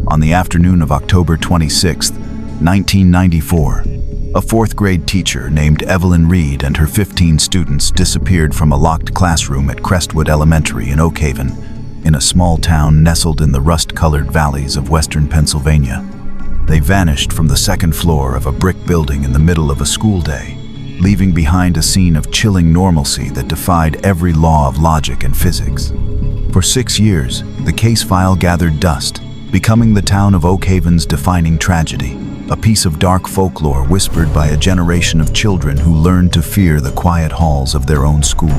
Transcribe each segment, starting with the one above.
On the afternoon of October 26, 1994, a fourth-grade teacher named Evelyn Reed and her 15 students disappeared from a locked classroom at Crestwood Elementary in Oakhaven, in a small town nestled in the rust-colored valleys of western Pennsylvania. They vanished from the second floor of a brick building in the middle of a school day, leaving behind a scene of chilling normalcy that defied every law of logic and physics. For 6 years, the case file gathered dust, becoming the town of Oakhaven's defining tragedy, a piece of dark folklore whispered by a generation of children who learned to fear the quiet halls of their own school.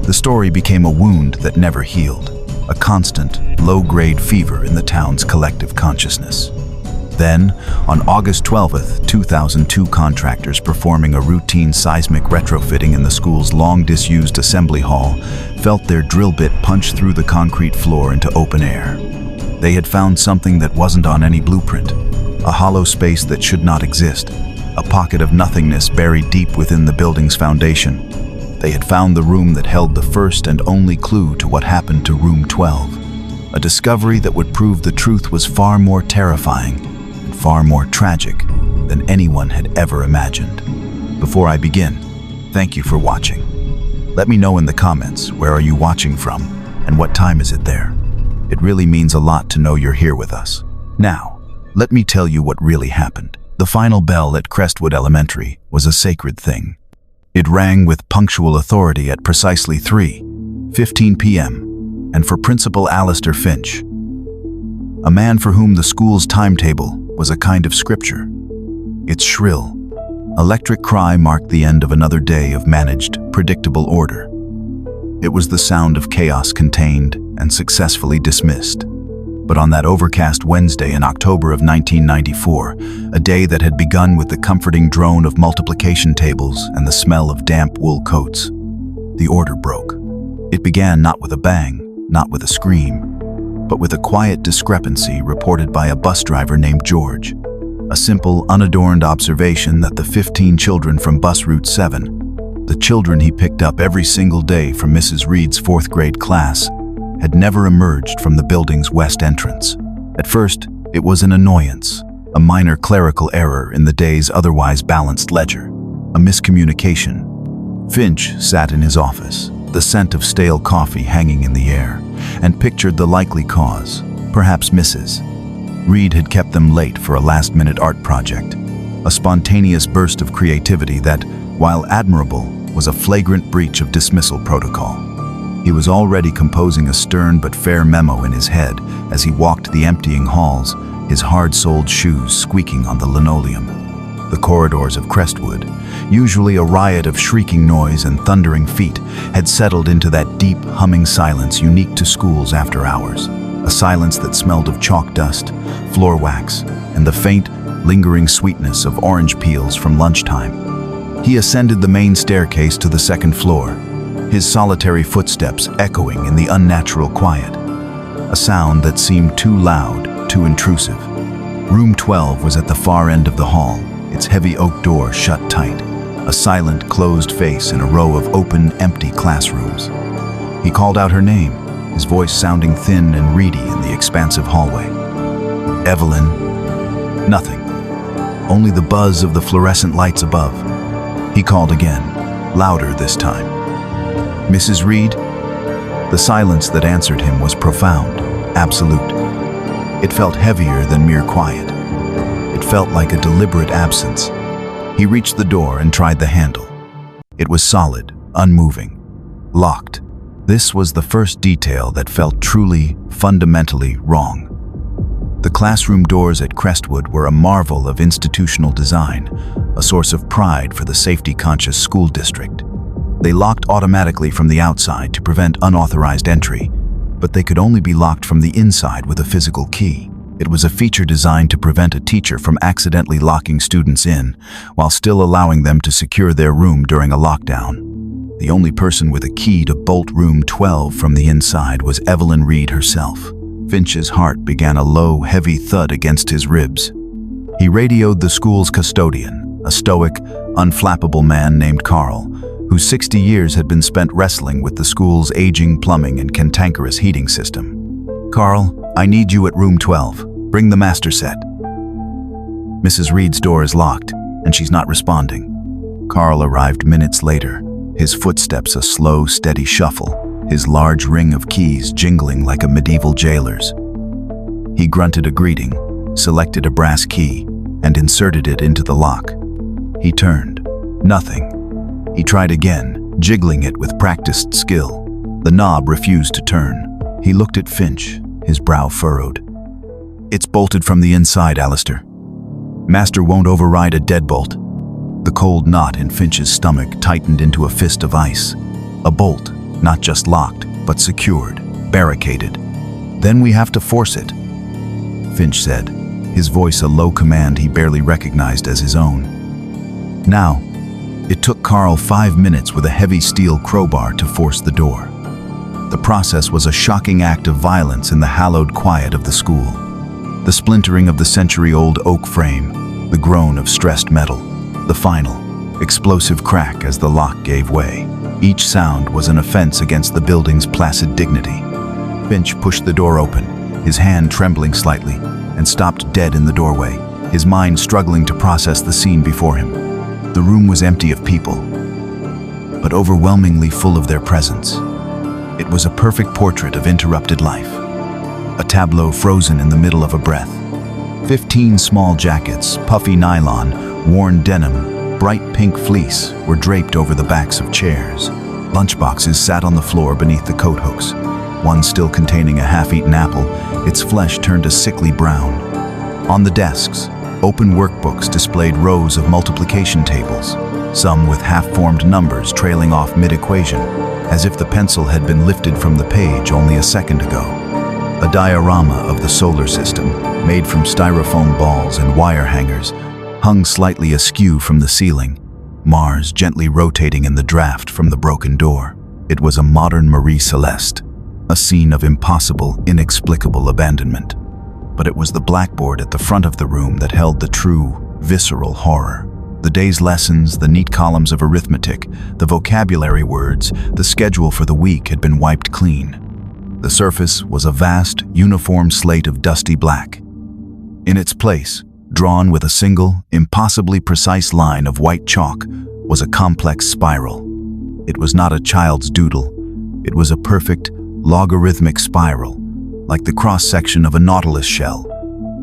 The story became a wound that never healed, a constant, low-grade fever in the town's collective consciousness. Then, on August 12, 2002, contractors performing a routine seismic retrofitting in the school's long-disused assembly hall felt their drill bit punch through the concrete floor into open air. They had found something that wasn't on any blueprint, a hollow space that should not exist, a pocket of nothingness buried deep within the building's foundation. They had found the room that held the first and only clue to what happened to Room 12, a discovery that would prove the truth was far more terrifying and far more tragic than anyone had ever imagined. Before I begin, thank you for watching. Let me know in the comments, where are you watching from and what time is it there? It really means a lot to know you're here with us. Now, let me tell you what really happened. The final bell at Crestwood Elementary was a sacred thing. It rang with punctual authority at precisely 3:15 p.m., and for Principal Alistair Finch, a man for whom the school's timetable was a kind of scripture. Its shrill, electric cry marked the end of another day of managed, predictable order. It was the sound of chaos contained and successfully dismissed. But on that overcast Wednesday in October of 1994, a day that had begun with the comforting drone of multiplication tables and the smell of damp wool coats, the order broke. It began not with a bang, not with a scream, but with a quiet discrepancy reported by a bus driver named George. A simple, unadorned observation that the 15 children from bus route 7, the children he picked up every single day from Mrs. Reed's fourth-grade class, had never emerged from the building's west entrance. At first, it was an annoyance, a minor clerical error in the day's otherwise balanced ledger, a miscommunication. Finch sat in his office, the scent of stale coffee hanging in the air, and pictured the likely cause, perhaps Mrs. Reed had kept them late for a last-minute art project, a spontaneous burst of creativity that, while admirable, was a flagrant breach of dismissal protocol. He was already composing a stern but fair memo in his head as he walked the emptying halls, his hard-soled shoes squeaking on the linoleum. The corridors of Crestwood, usually a riot of shrieking noise and thundering feet, had settled into that deep, humming silence unique to schools after hours, a silence that smelled of chalk dust, floor wax, and the faint, lingering sweetness of orange peels from lunchtime. He ascended the main staircase to the second floor, his solitary footsteps echoing in the unnatural quiet, a sound that seemed too loud, too intrusive. Room 12 was at the far end of the hall, its heavy oak door shut tight, a silent, closed face in a row of open, empty classrooms. He called out her name, his voice sounding thin and reedy in the expansive hallway. Evelyn. Nothing. Only the buzz of the fluorescent lights above. He called again, louder this time. Mrs. Reed? The silence that answered him was profound, absolute. It felt heavier than mere quiet. It felt like a deliberate absence. He reached the door and tried the handle. It was solid, unmoving, locked. This was the first detail that felt truly, fundamentally wrong. The classroom doors at Crestwood were a marvel of institutional design, a source of pride for the safety-conscious school district. They locked automatically from the outside to prevent unauthorized entry, but they could only be locked from the inside with a physical key. It was a feature designed to prevent a teacher from accidentally locking students in, while still allowing them to secure their room during a lockdown. The only person with a key to bolt Room 12 from the inside was Evelyn Reed herself. Finch's heart began a low, heavy thud against his ribs. He radioed the school's custodian, a stoic, unflappable man named Carl, whose 60 years had been spent wrestling with the school's aging plumbing and cantankerous heating system. "Carl, I need you at Room 12. Bring the master set." Mrs. Reed's door is locked, and she's not responding. Carl arrived minutes later, his footsteps a slow, steady shuffle, his large ring of keys jingling like a medieval jailer's. He grunted a greeting, selected a brass key, and inserted it into the lock. He turned. Nothing. He tried again, jiggling it with practiced skill. The knob refused to turn. He looked at Finch, his brow furrowed. "It's bolted from the inside, Alistair. Master won't override a deadbolt." The cold knot in Finch's stomach tightened into a fist of ice. A bolt, not just locked, but secured, barricaded. "Then we have to force it," Finch said, his voice a low command he barely recognized as his own. Now, it took Carl 5 minutes with a heavy steel crowbar to force the door. The process was a shocking act of violence in the hallowed quiet of the school. The splintering of the century-old oak frame, the groan of stressed metal, the final, explosive crack as the lock gave way. Each sound was an offense against the building's placid dignity. Finch pushed the door open, his hand trembling slightly, and stopped dead in the doorway, his mind struggling to process the scene before him. The room was empty of people, but overwhelmingly full of their presence. It was a perfect portrait of interrupted life, a tableau frozen in the middle of a breath. 15 small jackets, puffy nylon, worn denim, bright pink fleece were draped over the backs of chairs. Lunchboxes sat on the floor beneath the coat hooks, one still containing a half-eaten apple, its flesh turned a sickly brown. On the desks, open workbooks displayed rows of multiplication tables, some with half-formed numbers trailing off mid-equation, as if the pencil had been lifted from the page only a second ago. A diorama of the solar system, made from styrofoam balls and wire hangers, hung slightly askew from the ceiling, Mars gently rotating in the draft from the broken door. It was a modern Marie Celeste, a scene of impossible, inexplicable abandonment. But it was the blackboard at the front of the room that held the true, visceral horror. The day's lessons, the neat columns of arithmetic, the vocabulary words, the schedule for the week had been wiped clean. The surface was a vast, uniform slate of dusty black. In its place, drawn with a single, impossibly precise line of white chalk, was a complex spiral. It was not a child's doodle. It was a perfect, logarithmic spiral, like the cross-section of a nautilus shell,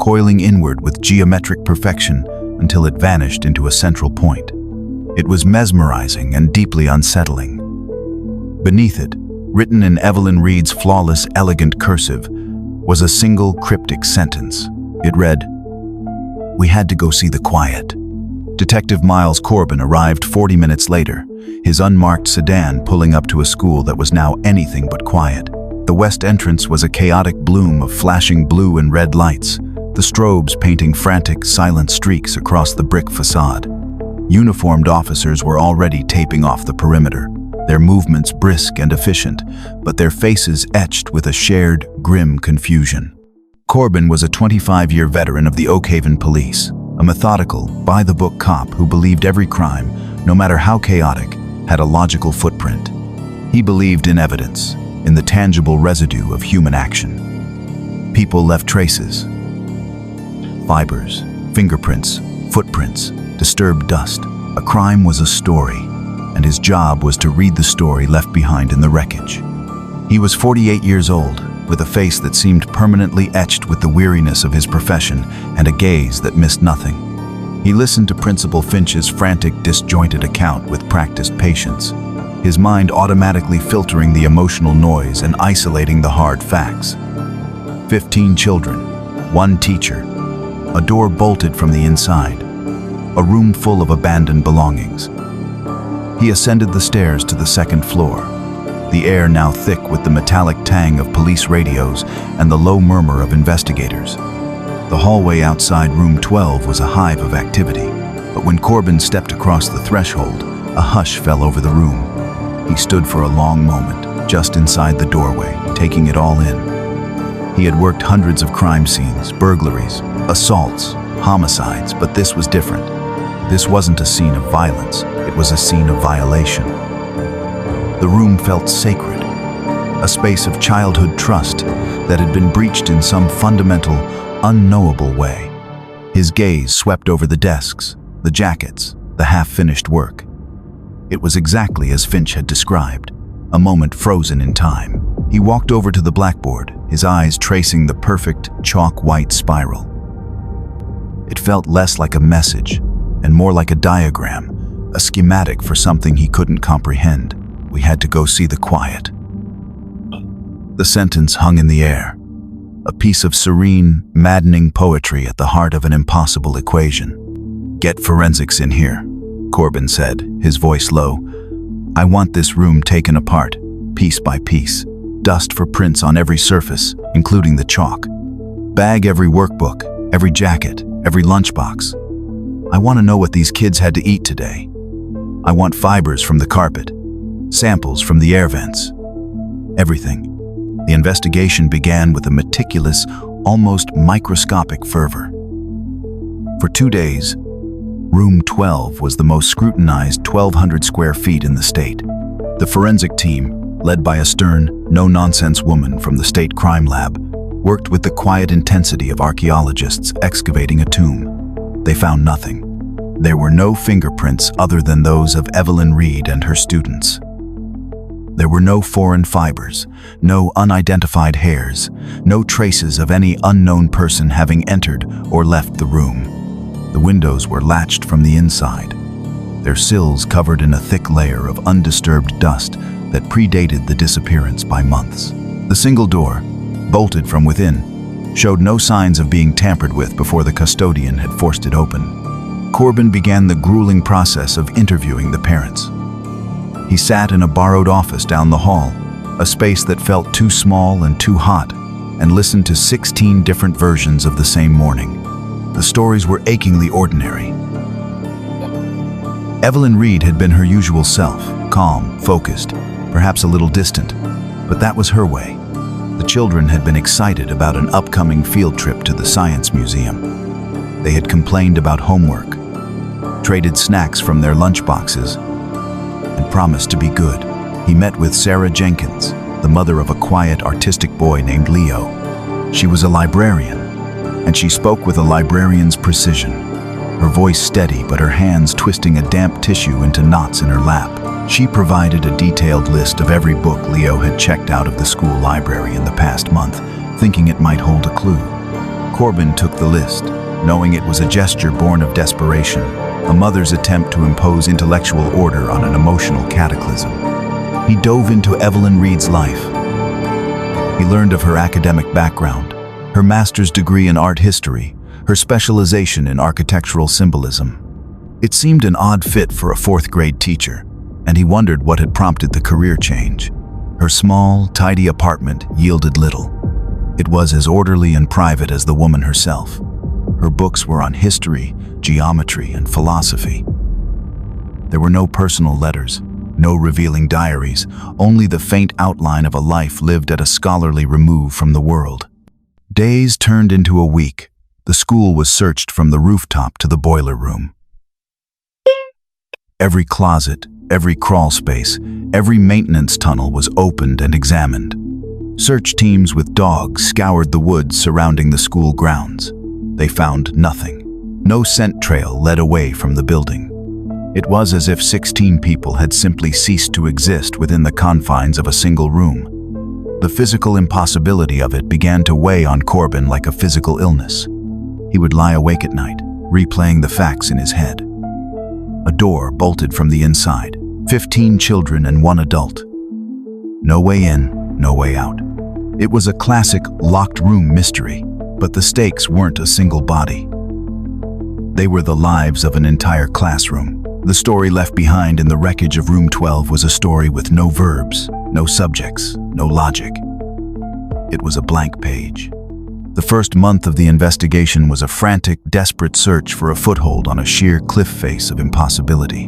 coiling inward with geometric perfection until it vanished into a central point. It was mesmerizing and deeply unsettling. Beneath it, written in Evelyn Reed's flawless, elegant cursive, was a single cryptic sentence. It read, "We had to go see the quiet." Detective Miles Corbin arrived 40 minutes later, his unmarked sedan pulling up to a school that was now anything but quiet. The west entrance was a chaotic bloom of flashing blue and red lights, the strobes painting frantic, silent streaks across the brick facade. Uniformed officers were already taping off the perimeter, their movements brisk and efficient, but their faces etched with a shared, grim confusion. Corbin was a 25-year veteran of the Oakhaven police, a methodical, by-the-book cop who believed every crime, no matter how chaotic, had a logical footprint. He believed in evidence, in the tangible residue of human action. People left traces. Fibers, fingerprints, footprints, disturbed dust. A crime was a story, and his job was to read the story left behind in the wreckage. He was 48 years old, with a face that seemed permanently etched with the weariness of his profession and a gaze that missed nothing. He listened to Principal Finch's frantic, disjointed account with practiced patience, his mind automatically filtering the emotional noise and isolating the hard facts. 15 children, 1 teacher, a door bolted from the inside, a room full of abandoned belongings. He ascended the stairs to the second floor, the air now thick with the metallic tang of police radios and the low murmur of investigators. The hallway outside room 12 was a hive of activity, but when Corbin stepped across the threshold, a hush fell over the room. He stood for a long moment, just inside the doorway, taking it all in. He had worked hundreds of crime scenes, burglaries, assaults, homicides, but this was different. This wasn't a scene of violence, it was a scene of violation. The room felt sacred, a space of childhood trust that had been breached in some fundamental, unknowable way. His gaze swept over the desks, the jackets, the half-finished work. It was exactly as Finch had described, a moment frozen in time. He walked over to the blackboard, his eyes tracing the perfect chalk-white spiral. It felt less like a message and more like a diagram, a schematic for something he couldn't comprehend. "We had to go see the quiet." The sentence hung in the air, a piece of serene, maddening poetry at the heart of an impossible equation. "Get forensics in here," Corbin said, his voice low. "I want this room taken apart, piece by piece. Dust for prints on every surface, including the chalk. Bag every workbook, every jacket, every lunchbox. I want to know what these kids had to eat today. I want fibers from the carpet, samples from the air vents. Everything." The investigation began with a meticulous, almost microscopic fervor. For 2 days, Room 12 was the most scrutinized 1,200 square feet in the state. The forensic team, led by a stern, no-nonsense woman from the state crime lab, worked with the quiet intensity of archaeologists excavating a tomb. They found nothing. There were no fingerprints other than those of Evelyn Reed and her students. There were no foreign fibers, no unidentified hairs, no traces of any unknown person having entered or left the room. The windows were latched from the inside, their sills covered in a thick layer of undisturbed dust that predated the disappearance by months. The single door, bolted from within, showed no signs of being tampered with before the custodian had forced it open. Corbin began the grueling process of interviewing the parents. He sat in a borrowed office down the hall, a space that felt too small and too hot, and listened to 16 different versions of the same morning. The stories were achingly ordinary. Evelyn Reed had been her usual self, calm, focused, perhaps a little distant, but that was her way. The children had been excited about an upcoming field trip to the Science Museum. They had complained about homework, traded snacks from their lunchboxes, and promised to be good. He met with Sarah Jenkins, the mother of a quiet, artistic boy named Leo. She was a librarian, and she spoke with a librarian's precision, her voice steady but her hands twisting a damp tissue into knots in her lap. She provided a detailed list of every book Leo had checked out of the school library in the past month, thinking it might hold a clue. Corbin took the list, knowing it was a gesture born of desperation, a mother's attempt to impose intellectual order on an emotional cataclysm. He dove into Evelyn Reed's life. He learned of her academic background, her master's degree in art history, her specialization in architectural symbolism. It seemed an odd fit for a fourth-grade teacher, and he wondered what had prompted the career change. Her small, tidy apartment yielded little. It was as orderly and private as the woman herself. Her books were on history, geometry, and philosophy. There were no personal letters, no revealing diaries, only the faint outline of a life lived at a scholarly remove from the world. Days turned into a week. The school was searched from the rooftop to the boiler room. Every closet, every crawl space, every maintenance tunnel was opened and examined. Search teams with dogs scoured the woods surrounding the school grounds. They found nothing. No scent trail led away from the building. It was as if 16 people had simply ceased to exist within the confines of a single room. The physical impossibility of it began to weigh on Corbin like a physical illness. He would lie awake at night, replaying the facts in his head. A door bolted from the inside, 15 children and 1 adult. No way in, no way out. It was a classic locked room mystery, but the stakes weren't a single body. They were the lives of an entire classroom. The story left behind in the wreckage of Room 12 was a story with no verbs, no subjects, no logic. It was a blank page. The first month of the investigation was a frantic, desperate search for a foothold on a sheer cliff face of impossibility.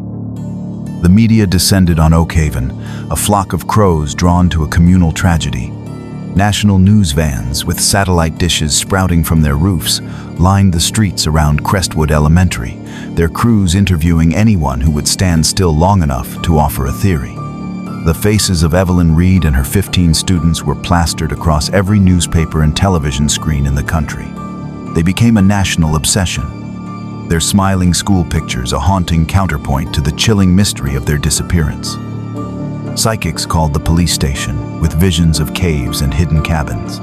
The media descended on Oakhaven, a flock of crows drawn to a communal tragedy. National news vans with satellite dishes sprouting from their roofs lined the streets around Crestwood Elementary, their crews interviewing anyone who would stand still long enough to offer a theory. The faces of Evelyn Reed and her 15 students were plastered across every newspaper and television screen in the country. They became a national obsession. Their smiling school pictures a haunting counterpoint to the chilling mystery of their disappearance. Psychics called the police station, with visions of caves and hidden cabins.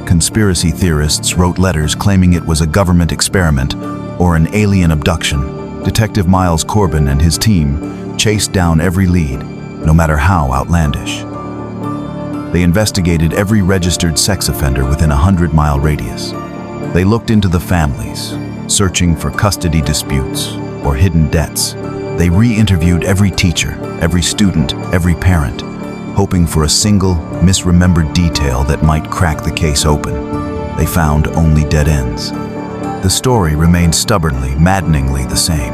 Conspiracy theorists wrote letters claiming it was a government experiment or an alien abduction. Detective Miles Corbin and his team chased down every lead, no matter how outlandish. They investigated every registered sex offender within a 100-mile radius. They looked into the families, searching for custody disputes or hidden debts. They re-interviewed every teacher, every student, every parent, hoping for a single, misremembered detail that might crack the case open. They found only dead ends. The story remained stubbornly, maddeningly the same.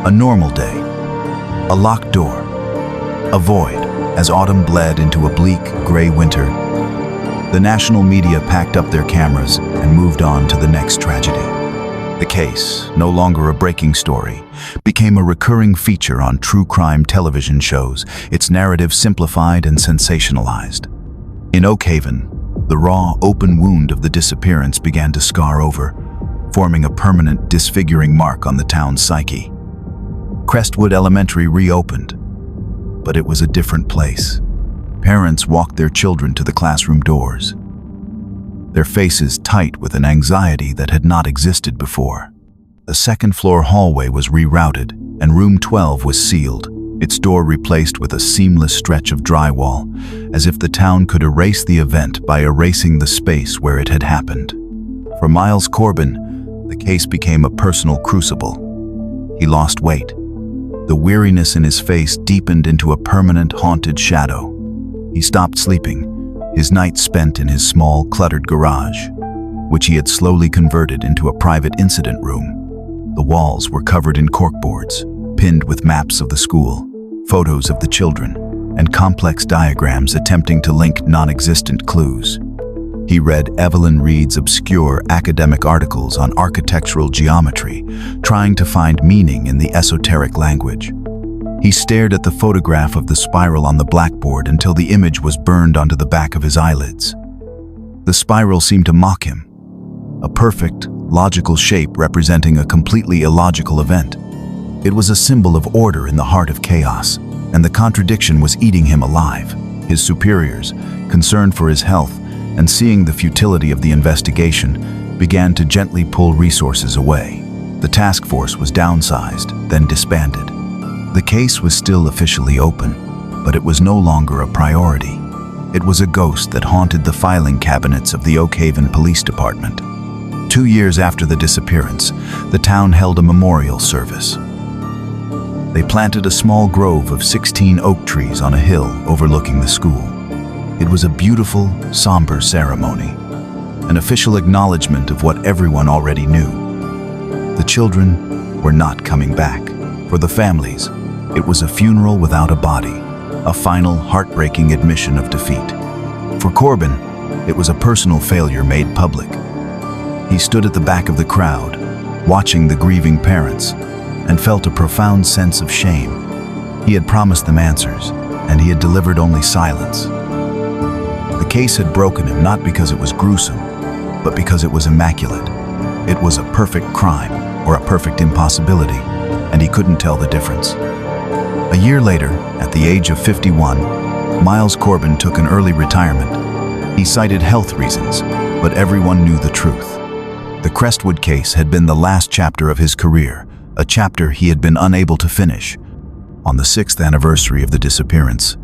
A normal day. A locked door. A void, as autumn bled into a bleak, gray winter. The national media packed up their cameras and moved on to the next tragedy. The case, no longer a breaking story, became a recurring feature on true crime television shows, its narrative simplified and sensationalized. In Oakhaven, the raw, open wound of the disappearance began to scar over, forming a permanent, disfiguring mark on the town's psyche. Crestwood Elementary reopened, but it was a different place. Parents walked their children to the classroom doors, their faces tight with an anxiety that had not existed before. The second-floor hallway was rerouted, and room 12 was sealed, its door replaced with a seamless stretch of drywall, as if the town could erase the event by erasing the space where it had happened. For Miles Corbin, the case became a personal crucible. He lost weight. The weariness in his face deepened into a permanent, haunted shadow. He stopped sleeping, his nights spent in his small, cluttered garage, which he had slowly converted into a private incident room. The walls were covered in corkboards, pinned with maps of the school, photos of the children, and complex diagrams attempting to link non-existent clues. He read Evelyn Reed's obscure academic articles on architectural geometry, trying to find meaning in the esoteric language. He stared at the photograph of the spiral on the blackboard until the image was burned onto the back of his eyelids. The spiral seemed to mock him, a perfect, logical shape representing a completely illogical event. It was a symbol of order in the heart of chaos, and the contradiction was eating him alive. His superiors, concerned for his health and seeing the futility of the investigation, began to gently pull resources away. The task force was downsized, then disbanded. The case was still officially open, but it was no longer a priority. It was a ghost that haunted the filing cabinets of the Oakhaven Police Department. 2 years after the disappearance, the town held a memorial service. They planted a small grove of 16 oak trees on a hill overlooking the school. It was a beautiful, somber ceremony, an official acknowledgement of what everyone already knew. The children were not coming back. For the families, it was a funeral without a body, a final, heartbreaking admission of defeat. For Corbin, it was a personal failure made public. He stood at the back of the crowd, watching the grieving parents, and felt a profound sense of shame. He had promised them answers, and he had delivered only silence. The case had broken him not because it was gruesome, but because it was immaculate. It was a perfect crime, or a perfect impossibility, and he couldn't tell the difference. A year later, at the age of 51, Miles Corbin took an early retirement. He cited health reasons, but everyone knew the truth. The Crestwood case had been the last chapter of his career, a chapter he had been unable to finish. On the 6th anniversary of the disappearance,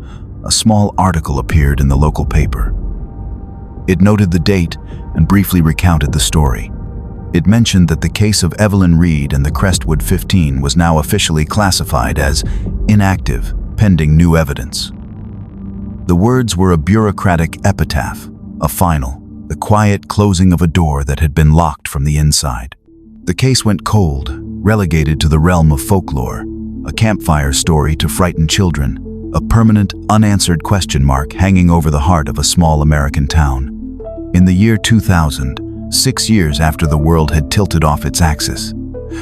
a small article appeared in the local paper. It noted the date and briefly recounted the story. It mentioned that the case of Evelyn Reed and the Crestwood 15 was now officially classified as inactive, pending new evidence. The words were a bureaucratic epitaph, a final, the quiet closing of a door that had been locked from the inside. The case went cold, relegated to the realm of folklore, a campfire story to frighten children, a permanent, unanswered question mark hanging over the heart of a small American town. In the year 2000, 6 years after the world had tilted off its axis,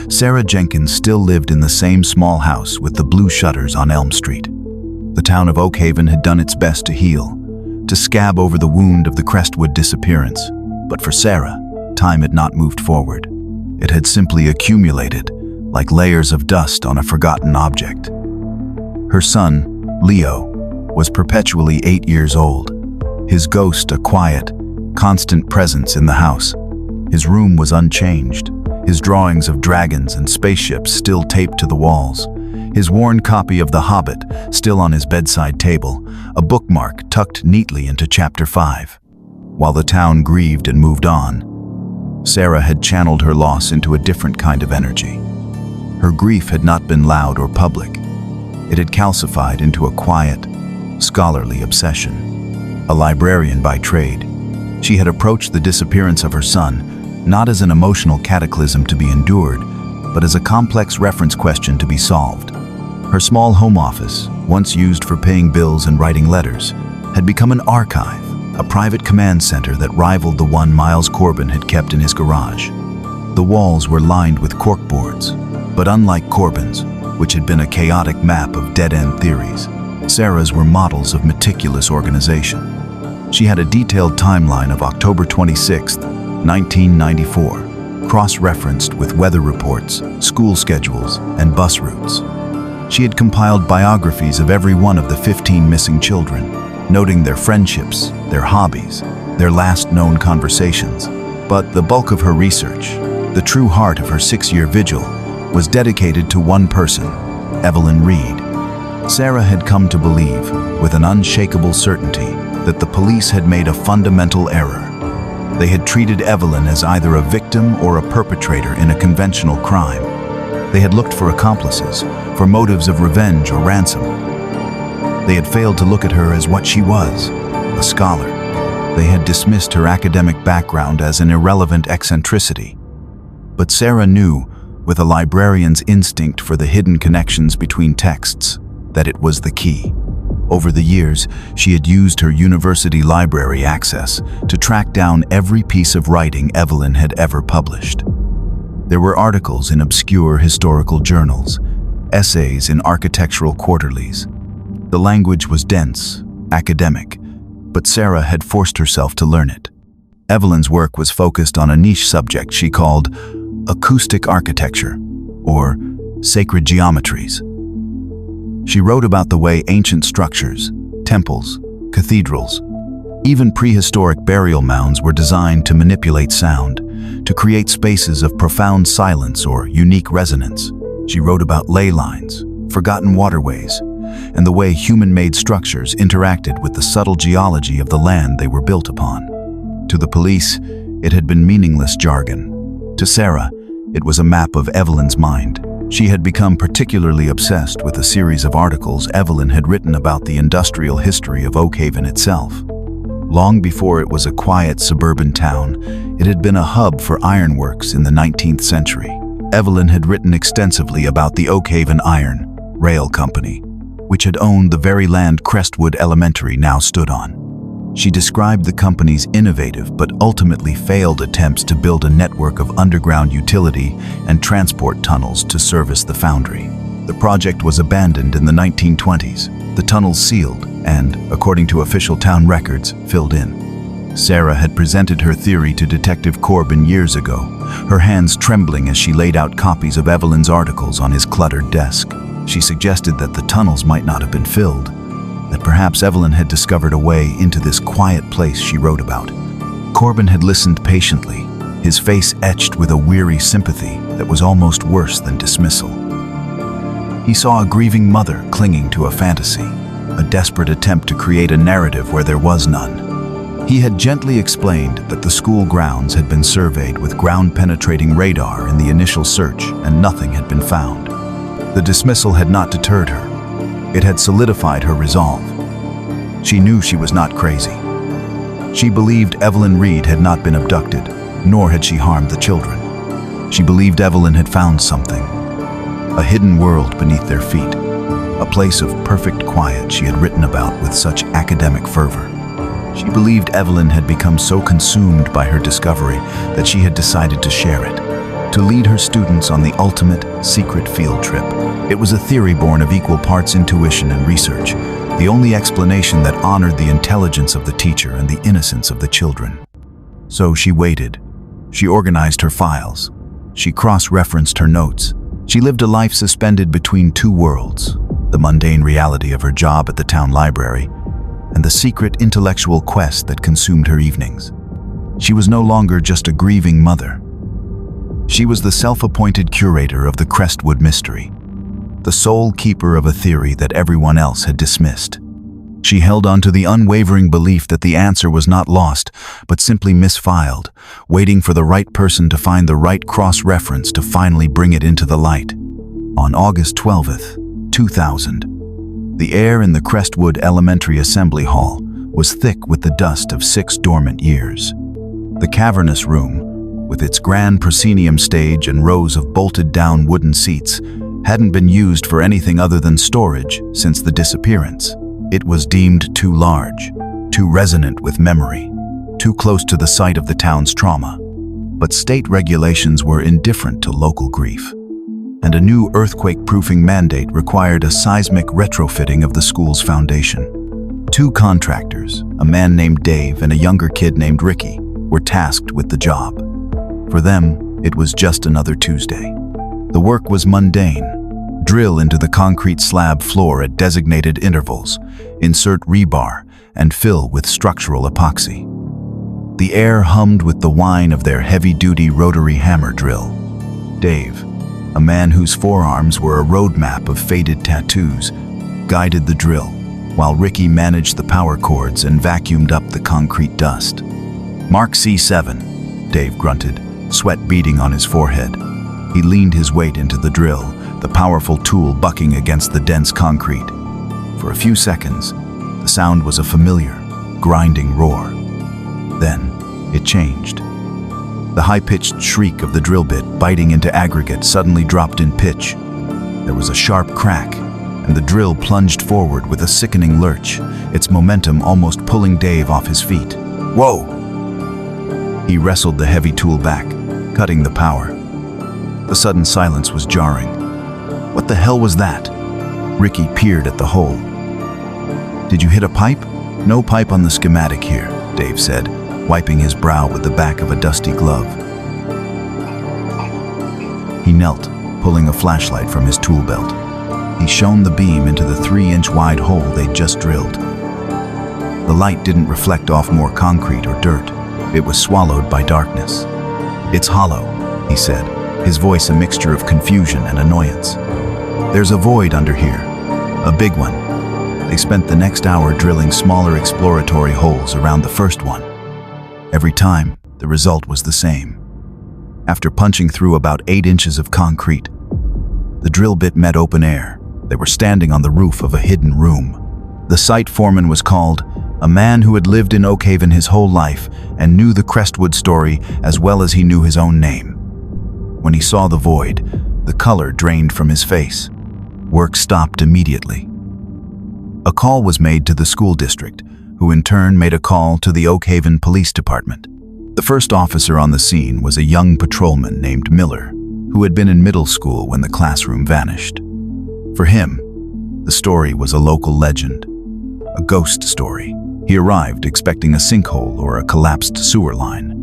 Sarah Jenkins still lived in the same small house with the blue shutters on Elm Street. The town of Oakhaven had done its best to heal, to scab over the wound of the Crestwood disappearance. But for Sarah, time had not moved forward. It had simply accumulated, like layers of dust on a forgotten object. Her son, Leo, was perpetually 8 years old, his ghost a quiet, constant presence in the house. His room was unchanged, his drawings of dragons and spaceships still taped to the walls, his worn copy of The Hobbit still on his bedside table, a bookmark tucked neatly into Chapter 5. While the town grieved and moved on, Sarah had channeled her loss into a different kind of energy. Her grief had not been loud or public. It had calcified into a quiet, scholarly obsession. A librarian by trade, she had approached the disappearance of her son not as an emotional cataclysm to be endured, but as a complex reference question to be solved. Her small home office, once used for paying bills and writing letters, had become an archive, a private command center that rivaled the one Miles Corbin had kept in his garage. The walls were lined with corkboards, but unlike Corbin's, which had been a chaotic map of dead-end theories, Sarah's were models of meticulous organization. She had a detailed timeline of October 26, 1994, cross-referenced with weather reports, school schedules, and bus routes. She had compiled biographies of every one of the 15 missing children, noting their friendships, their hobbies, their last known conversations. But the bulk of her research, the true heart of her 6-year vigil, was dedicated to one person, Evelyn Reed. Sarah had come to believe, with an unshakable certainty, that the police had made a fundamental error. They had treated Evelyn as either a victim or a perpetrator in a conventional crime. They had looked for accomplices, for motives of revenge or ransom. They had failed to look at her as what she was, a scholar. They had dismissed her academic background as an irrelevant eccentricity. But Sarah knew, with a librarian's instinct for the hidden connections between texts, that it was the key. Over the years, she had used her university library access to track down every piece of writing Evelyn had ever published. There were articles in obscure historical journals, essays in architectural quarterlies. The language was dense, academic, but Sarah had forced herself to learn it. Evelyn's work was focused on a niche subject she called acoustic architecture, or sacred geometries. She wrote about the way ancient structures, temples, cathedrals, even prehistoric burial mounds were designed to manipulate sound, to create spaces of profound silence or unique resonance. She wrote about ley lines, forgotten waterways, and the way human-made structures interacted with the subtle geology of the land they were built upon. To the police, it had been meaningless jargon. To Sarah, it was a map of Evelyn's mind. She had become particularly obsessed with a series of articles Evelyn had written about the industrial history of Oakhaven itself. Long before it was a quiet suburban town, it had been a hub for ironworks in the 19th century. Evelyn had written extensively about the Oakhaven Iron Rail Company, which had owned the very land Crestwood Elementary now stood on. She described the company's innovative but ultimately failed attempts to build a network of underground utility and transport tunnels to service the foundry. The project was abandoned in the 1920s, the tunnels sealed and, according to official town records, filled in. Sarah had presented her theory to Detective Corbin years ago, her hands trembling as she laid out copies of Evelyn's articles on his cluttered desk. She suggested that the tunnels might not have been filled, that perhaps Evelyn had discovered a way into this quiet place she wrote about. Corbin had listened patiently, his face etched with a weary sympathy that was almost worse than dismissal. He saw a grieving mother clinging to a fantasy, a desperate attempt to create a narrative where there was none. He had gently explained that the school grounds had been surveyed with ground-penetrating radar in the initial search and nothing had been found. The dismissal had not deterred her. It had solidified her resolve. She knew she was not crazy. She believed Evelyn Reed had not been abducted, nor had she harmed the children. She believed Evelyn had found something, a hidden world beneath their feet, a place of perfect quiet she had written about with such academic fervor. She believed Evelyn had become so consumed by her discovery that she had decided to share it, to lead her students on the ultimate secret field trip. It was a theory born of equal parts intuition and research, the only explanation that honored the intelligence of the teacher and the innocence of the children. So she waited, She organized her files. She cross-referenced her notes. She lived a life suspended between two worlds, the mundane reality of her job at the town library and the secret intellectual quest that consumed her evenings. She was no longer just a grieving mother. She was the self-appointed curator of the Crestwood mystery, the sole keeper of a theory that everyone else had dismissed. She held on to the unwavering belief that the answer was not lost, but simply misfiled, waiting for the right person to find the right cross-reference to finally bring it into the light. On August 12th, 2000, the air in the Crestwood Elementary Assembly Hall was thick with the dust of 6 dormant years. The cavernous room, with its grand proscenium stage and rows of bolted-down wooden seats, hadn't been used for anything other than storage since the disappearance. It was deemed too large, too resonant with memory, too close to the site of the town's trauma. But state regulations were indifferent to local grief, and a new earthquake-proofing mandate required a seismic retrofitting of the school's foundation. 2 contractors, a man named Dave and a younger kid named Ricky, were tasked with the job. For them, it was just another Tuesday. The work was mundane. Drill into the concrete slab floor at designated intervals, insert rebar, and fill with structural epoxy. The air hummed with the whine of their heavy-duty rotary hammer drill. Dave, a man whose forearms were a roadmap of faded tattoos, guided the drill, while Ricky managed the power cords and vacuumed up the concrete dust. "Mark C7, Dave grunted, sweat beading on his forehead. He leaned his weight into the drill, the powerful tool bucking against the dense concrete. For a few seconds, the sound was a familiar, grinding roar. Then, it changed. The high-pitched shriek of the drill bit biting into aggregate suddenly dropped in pitch. There was a sharp crack, and the drill plunged forward with a sickening lurch, its momentum almost pulling Dave off his feet. "Whoa!" He wrestled the heavy tool back, cutting the power. The sudden silence was jarring. What the hell was that? Ricky peered at the hole. "Did you hit a pipe?" "No pipe on the schematic here," Dave said, wiping his brow with the back of a dusty glove. He knelt, pulling a flashlight from his tool belt. He shone the beam into the 3-inch wide hole they'd just drilled. The light didn't reflect off more concrete or dirt. It was swallowed by darkness. "It's hollow," he said, his voice a mixture of confusion and annoyance. "There's a void under here, a big one." They spent the next hour drilling smaller exploratory holes around the first one. Every time, the result was the same. After punching through about 8 inches of concrete, the drill bit met open air. They were standing on the roof of a hidden room. The site foreman was called, a man who had lived in Oakhaven his whole life and knew the Crestwood story as well as he knew his own name. When he saw the void, the color drained from his face. Work stopped immediately. A call was made to the school district, who in turn made a call to the Oakhaven Police Department. The first officer on the scene was a young patrolman named Miller, who had been in middle school when the classroom vanished. For him, the story was a local legend, a ghost story. He arrived expecting a sinkhole or a collapsed sewer line.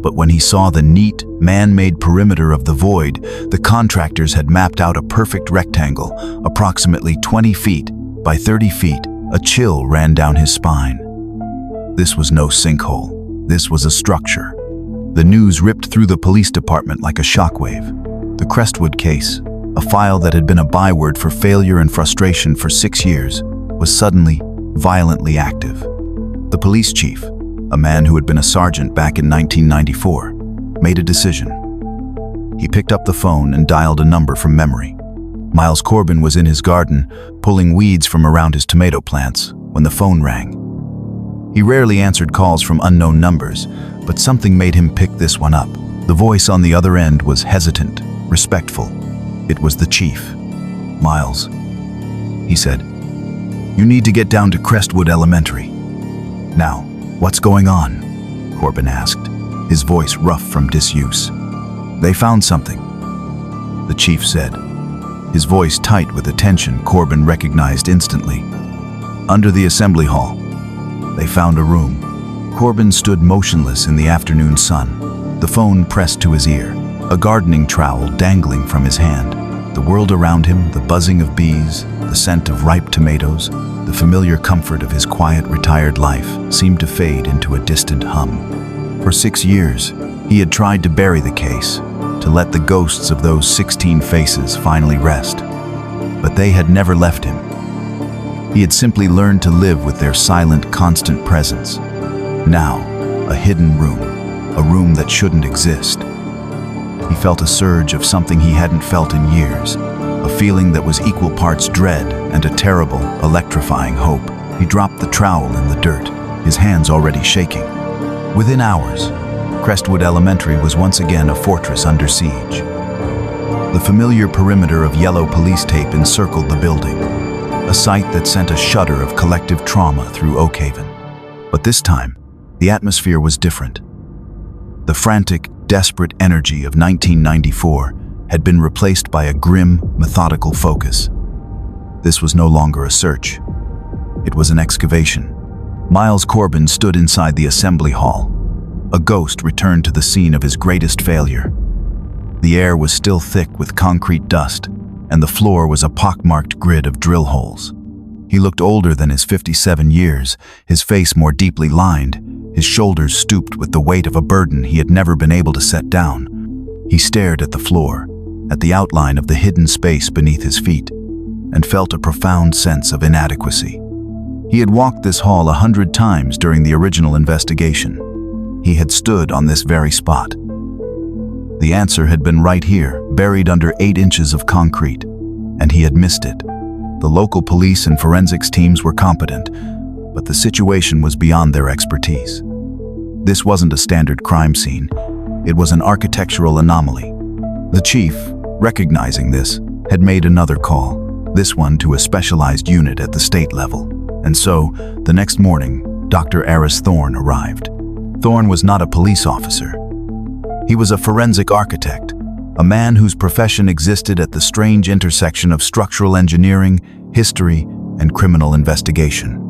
But when he saw the neat, man-made perimeter of the void, the contractors had mapped out a perfect rectangle, approximately 20 feet by 30 feet. A chill ran down his spine. This was no sinkhole. This was a structure. The news ripped through the police department like a shockwave. The Crestwood case, a file that had been a byword for failure and frustration for 6 years, was suddenly violently active. The police chief, a man who had been a sergeant back in 1994, made a decision. He picked up the phone and dialed a number from memory. Miles Corbin was in his garden, pulling weeds from around his tomato plants, when the phone rang. He rarely answered calls from unknown numbers, but something made him pick this one up. The voice on the other end was hesitant, respectful. It was the chief. "Miles," he said, "you need to get down to Crestwood Elementary." "Now, what's going on?" Corbin asked, his voice rough from disuse. "They found something," the chief said, his voice tight with a tension Corbin recognized instantly. "Under the assembly hall. They found a room." Corbin stood motionless in the afternoon sun, the phone pressed to his ear, a gardening trowel dangling from his hand. The world around him, the buzzing of bees, the scent of ripe tomatoes, the familiar comfort of his quiet, retired life seemed to fade into a distant hum. For 6 years, he had tried to bury the case, to let the ghosts of those 16 faces finally rest. But they had never left him. He had simply learned to live with their silent, constant presence. Now, a hidden room, a room that shouldn't exist. He felt a surge of something he hadn't felt in years, a feeling that was equal parts dread and a terrible, electrifying hope. He dropped the trowel in the dirt, his hands already shaking. Within hours, Crestwood Elementary was once again a fortress under siege. The familiar perimeter of yellow police tape encircled the building, a sight that sent a shudder of collective trauma through Oakhaven. But this time, the atmosphere was different. The frantic, desperate energy of 1994 had been replaced by a grim, methodical focus. This was no longer a search. It was an excavation. Miles Corbin stood inside the assembly hall. A ghost returned to the scene of his greatest failure. The air was still thick with concrete dust, and the floor was a pockmarked grid of drill holes. He looked older than his 57 years, his face more deeply lined, his shoulders stooped with the weight of a burden he had never been able to set down. He stared at the floor, at the outline of the hidden space beneath his feet, and felt a profound sense of inadequacy. He had walked this hall 100 times during the original investigation. He had stood on this very spot. The answer had been right here, buried under 8 inches of concrete, and he had missed it. The local police and forensics teams were competent, but the situation was beyond their expertise. This wasn't a standard crime scene. It was an architectural anomaly. The chief, recognizing this, had made another call, this one to a specialized unit at the state level. And so, the next morning, Dr. Aris Thorne arrived. Thorne was not a police officer. He was a forensic architect, a man whose profession existed at the strange intersection of structural engineering, history, and criminal investigation.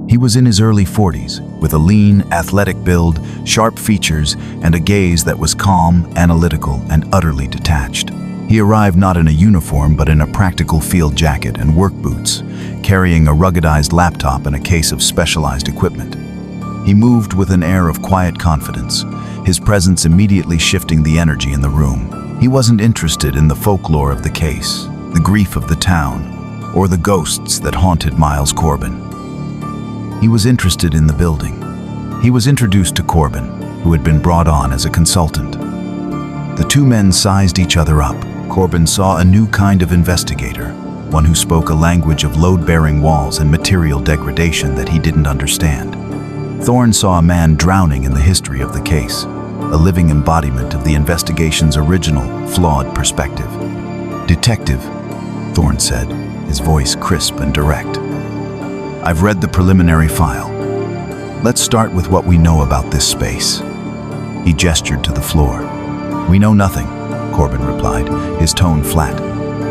He was in his early 40s, with a lean, athletic build, sharp features, and a gaze that was calm, analytical, and utterly detached. He arrived not in a uniform, but in a practical field jacket and work boots, carrying a ruggedized laptop and a case of specialized equipment. He moved with an air of quiet confidence, his presence immediately shifting the energy in the room. He wasn't interested in the folklore of the case, the grief of the town, or the ghosts that haunted Miles Corbin. He was interested in the building. He was introduced to Corbin, who had been brought on as a consultant. The two men sized each other up. Corbin saw a new kind of investigator, one who spoke a language of load-bearing walls and material degradation that he didn't understand. Thorne saw a man drowning in the history of the case, a living embodiment of the investigation's original, flawed perspective. "Detective," Thorne said, his voice crisp and direct. "I've read the preliminary file. Let's start with what we know about this space." He gestured to the floor. "We know nothing," Corbin replied, his tone flat.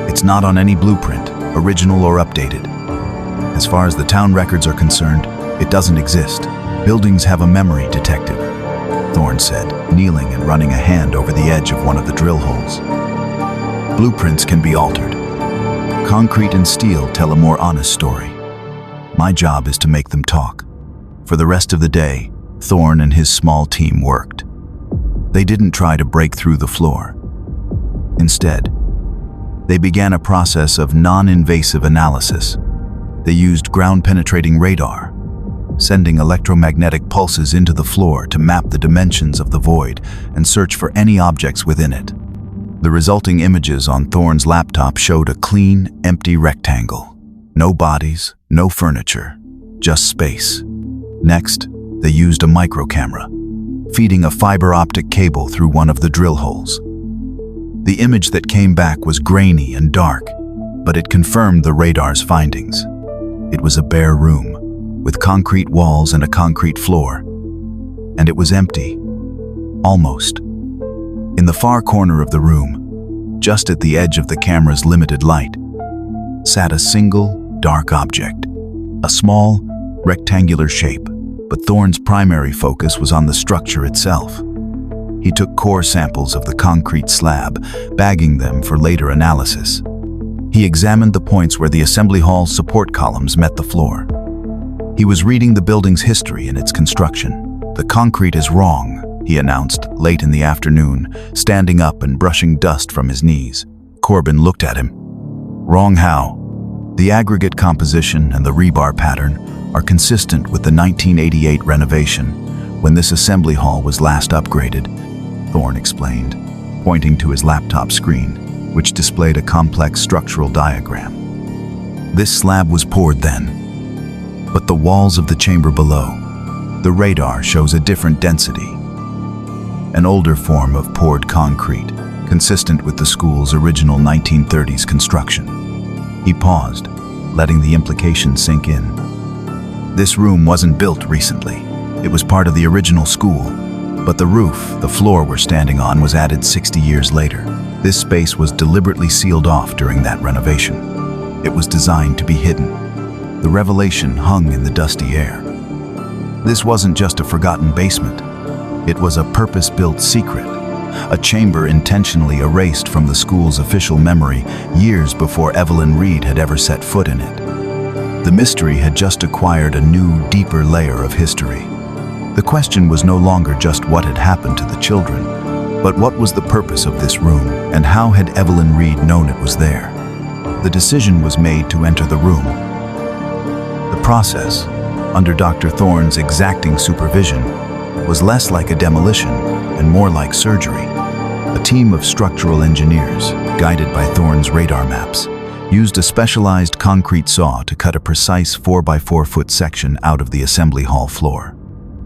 "It's not on any blueprint, original or updated. As far as the town records are concerned, it doesn't exist. Buildings have a memory, Detective," Thorne said, kneeling and running a hand over the edge of one of the drill holes. "Blueprints can be altered. Concrete and steel tell a more honest story. My job is to make them talk." For the rest of the day, Thorne and his small team worked. They didn't try to break through the floor. Instead, they began a process of non-invasive analysis. They used ground-penetrating radar, sending electromagnetic pulses into the floor to map the dimensions of the void and search for any objects within it. The resulting images on Thorne's laptop showed a clean, empty rectangle. No bodies, no furniture, just space. Next, they used a microcamera, feeding a fiber optic cable through one of the drill holes. The image that came back was grainy and dark, but it confirmed the radar's findings. It was a bare room, with concrete walls and a concrete floor. And it was empty. Almost. In the far corner of the room, just at the edge of the camera's limited light, sat a single, dark object. A small, rectangular shape, but Thorne's primary focus was on the structure itself. He took core samples of the concrete slab, bagging them for later analysis. He examined the points where the assembly hall's support columns met the floor. He was reading the building's history and its construction. "The concrete is wrong," he announced late in the afternoon, standing up and brushing dust from his knees. Corbin looked at him. "Wrong how?" "The aggregate composition and the rebar pattern are consistent with the 1988 renovation, when this assembly hall was last upgraded," Thorne explained, pointing to his laptop screen, which displayed a complex structural diagram. "This slab was poured then, but the walls of the chamber below, the radar shows a different density. An older form of poured concrete, consistent with the school's original 1930s construction." He paused, letting the implication sink in. "This room wasn't built recently. It was part of the original school, but the roof, the floor we're standing on, was added 60 years later. This space was deliberately sealed off during that renovation. It was designed to be hidden. The revelation hung in the dusty air. This wasn't just a forgotten basement. It was a purpose-built secret, a chamber intentionally erased from the school's official memory years before Evelyn Reed had ever set foot in it. The mystery had just acquired a new, deeper layer of history. The question was no longer just what had happened to the children, but what was the purpose of this room, and how had Evelyn Reed known it was there? The decision was made to enter the room. The process, under Dr. Thorne's exacting supervision, was less like a demolition and more like surgery. A team of structural engineers, guided by Thorne's radar maps, used a specialized concrete saw to cut a precise 4x4-foot section out of the assembly hall floor.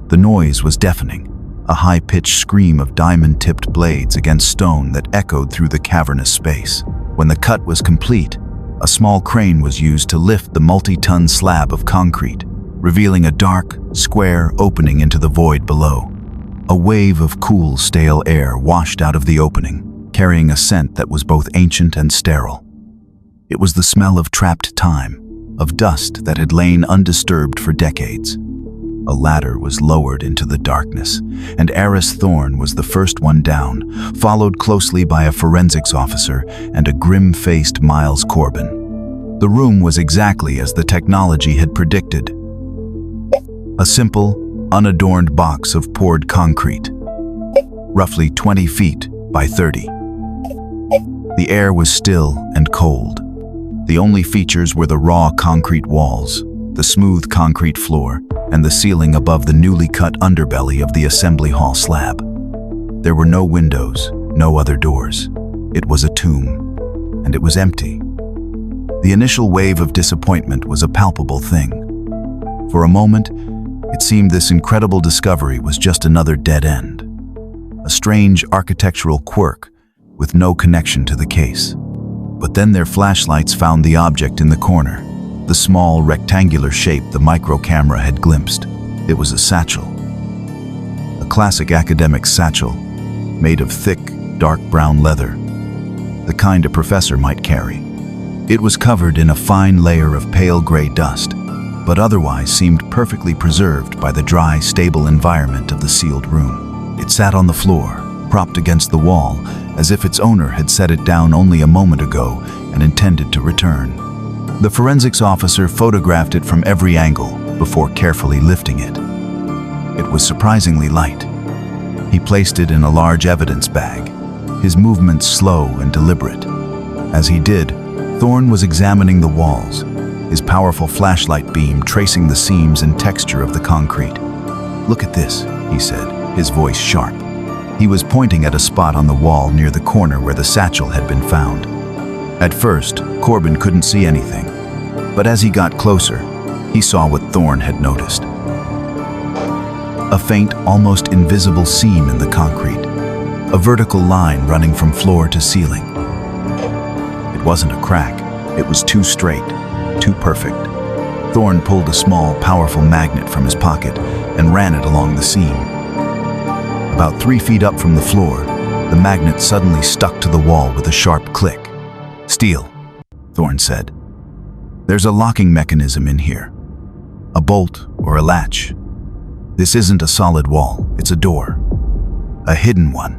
The noise was deafening, a high-pitched scream of diamond-tipped blades against stone that echoed through the cavernous space. When the cut was complete, a small crane was used to lift the multi-ton slab of concrete, revealing a dark, square opening into the void below. A wave of cool, stale air washed out of the opening, carrying a scent that was both ancient and sterile. It was the smell of trapped time, of dust that had lain undisturbed for decades. A ladder was lowered into the darkness, and Eris Thorne was the first one down, followed closely by a forensics officer and a grim-faced Miles Corbin. The room was exactly as the technology had predicted. A simple, unadorned box of poured concrete, roughly 20 feet by 30. The air was still and cold. The only features were the raw concrete walls, the smooth concrete floor, and the ceiling above the newly cut underbelly of the assembly hall slab. There were no windows, no other doors. It was a tomb, and it was empty. The initial wave of disappointment was a palpable thing. For a moment, it seemed this incredible discovery was just another dead end, a strange architectural quirk with no connection to the case. But then their flashlights found the object in the corner, the small rectangular shape the micro camera had glimpsed. It was a satchel. A classic academic satchel, made of thick, dark brown leather, the kind a professor might carry. It was covered in a fine layer of pale gray dust, but otherwise seemed perfectly preserved by the dry, stable environment of the sealed room. It sat on the floor, propped against the wall, as if its owner had set it down only a moment ago and intended to return. The forensics officer photographed it from every angle before carefully lifting it. It was surprisingly light. He placed it in a large evidence bag, his movements slow and deliberate. As he did, Thorne was examining the walls, his powerful flashlight beam tracing the seams and texture of the concrete. "Look at this," he said, his voice sharp. He was pointing at a spot on the wall near the corner where the satchel had been found. At first, Corbin couldn't see anything, but as he got closer, he saw what Thorne had noticed. A faint, almost invisible seam in the concrete, a vertical line running from floor to ceiling. It wasn't a crack, it was too straight, too perfect. Thorne pulled a small, powerful magnet from his pocket and ran it along the seam. About 3 feet up from the floor, the magnet suddenly stuck to the wall with a sharp click. "Steel," Thorne said. "There's a locking mechanism in here. A bolt or a latch. This isn't a solid wall, it's a door." A hidden one.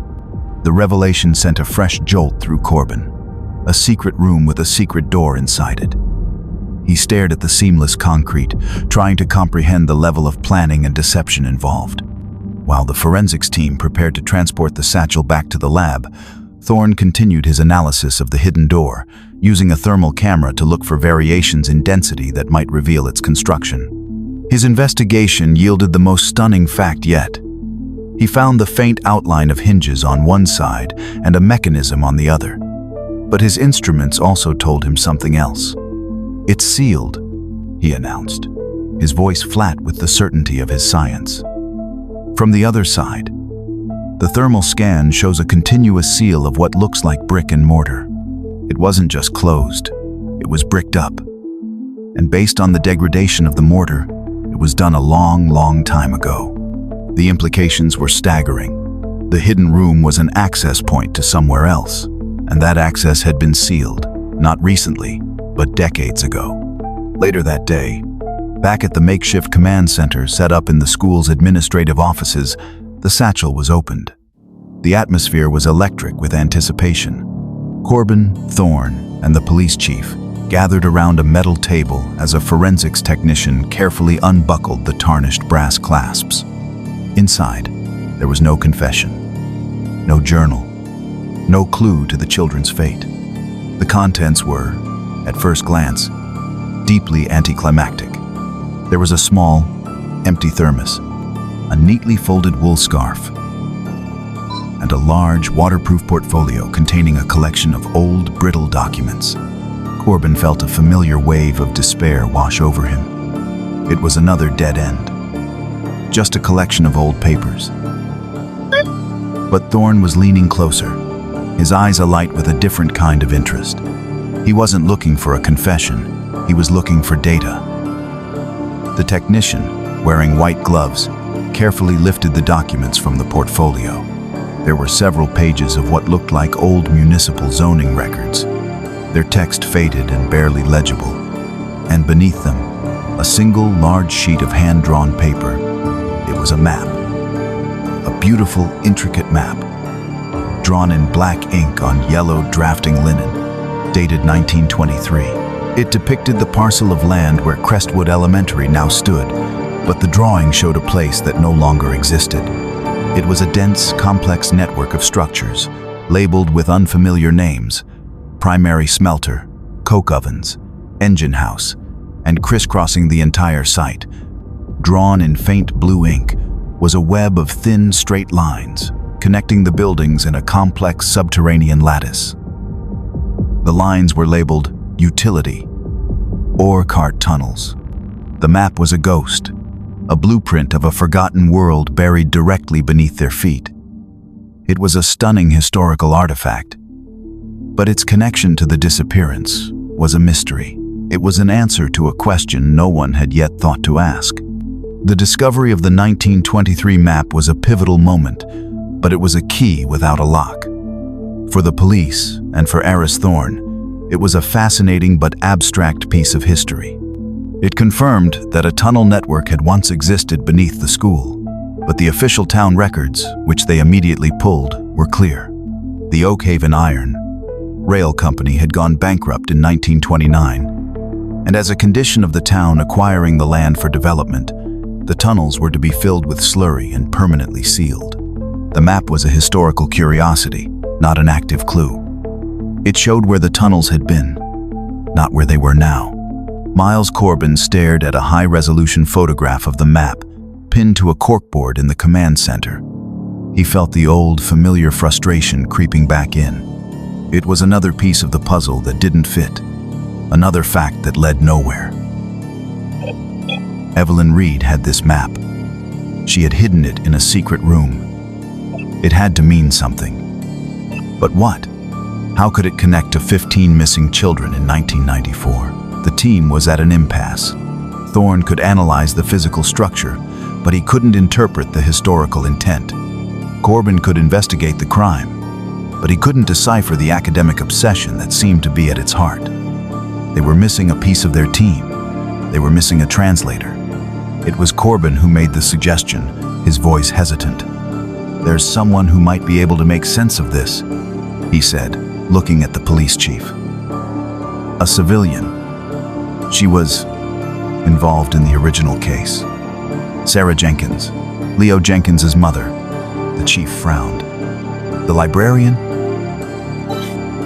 The revelation sent a fresh jolt through Corbin. A secret room with a secret door inside it. He stared at the seamless concrete, trying to comprehend the level of planning and deception involved. While the forensics team prepared to transport the satchel back to the lab, Thorne continued his analysis of the hidden door, using a thermal camera to look for variations in density that might reveal its construction. His investigation yielded the most stunning fact yet. He found the faint outline of hinges on one side and a mechanism on the other. But his instruments also told him something else. "It's sealed," he announced, his voice flat with the certainty of his science. From the other side, the thermal scan shows a continuous seal of what looks like brick and mortar. It wasn't just closed, it was bricked up. And based on the degradation of the mortar, it was done a long time ago. The implications were staggering. The hidden room was an access point to somewhere else, and that access had been sealed, not recently, but decades ago. Later that day, back at the makeshift command center set up in the school's administrative offices, the satchel was opened. The atmosphere was electric with anticipation. Corbin, Thorne, and the police chief gathered around a metal table as a forensics technician carefully unbuckled the tarnished brass clasps. Inside, there was no confession, no journal, no clue to the children's fate. The contents were, at first glance, deeply anticlimactic. There was a small, empty thermos, a neatly folded wool scarf, and a large, waterproof portfolio containing a collection of old, brittle documents. Corbin felt a familiar wave of despair wash over him. It was another dead end. Just a collection of old papers. But Thorne was leaning closer, his eyes alight with a different kind of interest. He wasn't looking for a confession, he was looking for data. The technician, wearing white gloves, carefully lifted the documents from the portfolio. There were several pages of what looked like old municipal zoning records, their text faded and barely legible. And beneath them, a single large sheet of hand-drawn paper. It was a map. A beautiful, intricate map, drawn in black ink on yellow drafting linen, dated 1923. It depicted the parcel of land where Crestwood Elementary now stood, but the drawing showed a place that no longer existed. It was a dense, complex network of structures, labeled with unfamiliar names: primary smelter, coke ovens, engine house, and crisscrossing the entire site, drawn in faint blue ink, was a web of thin, straight lines, connecting the buildings in a complex subterranean lattice. The lines were labeled utility, ore cart tunnels. The map was a ghost, a blueprint of a forgotten world buried directly beneath their feet. It was a stunning historical artifact, but its connection to the disappearance was a mystery. It was an answer to a question no one had yet thought to ask. The discovery of the 1923 map was a pivotal moment, but it was a key without a lock. For the police, and for Eris Thorne, it was a fascinating but abstract piece of history. It confirmed that a tunnel network had once existed beneath the school, but the official town records, which they immediately pulled, were clear. The Oakhaven Iron Rail Company had gone bankrupt in 1929, and as a condition of the town acquiring the land for development, the tunnels were to be filled with slurry and permanently sealed. The map was a historical curiosity, not an active clue. It showed where the tunnels had been, not where they were now. Miles Corbin stared at a high-resolution photograph of the map, pinned to a corkboard in the command center. He felt the old, familiar frustration creeping back in. It was another piece of the puzzle that didn't fit, another fact that led nowhere. Evelyn Reed had this map. She had hidden it in a secret room. It had to mean something. But what? How could it connect to 15 missing children in 1994? The team was at an impasse. Thorne could analyze the physical structure, but he couldn't interpret the historical intent. Corbin could investigate the crime, but he couldn't decipher the academic obsession that seemed to be at its heart. They were missing a piece of their team. They were missing a translator. It was Corbin who made the suggestion, his voice hesitant. "There's someone who might be able to make sense of this," he said, looking at the police chief. A civilian. She was involved in the original case. Sarah Jenkins, Leo Jenkins's mother. The chief frowned. "The librarian?"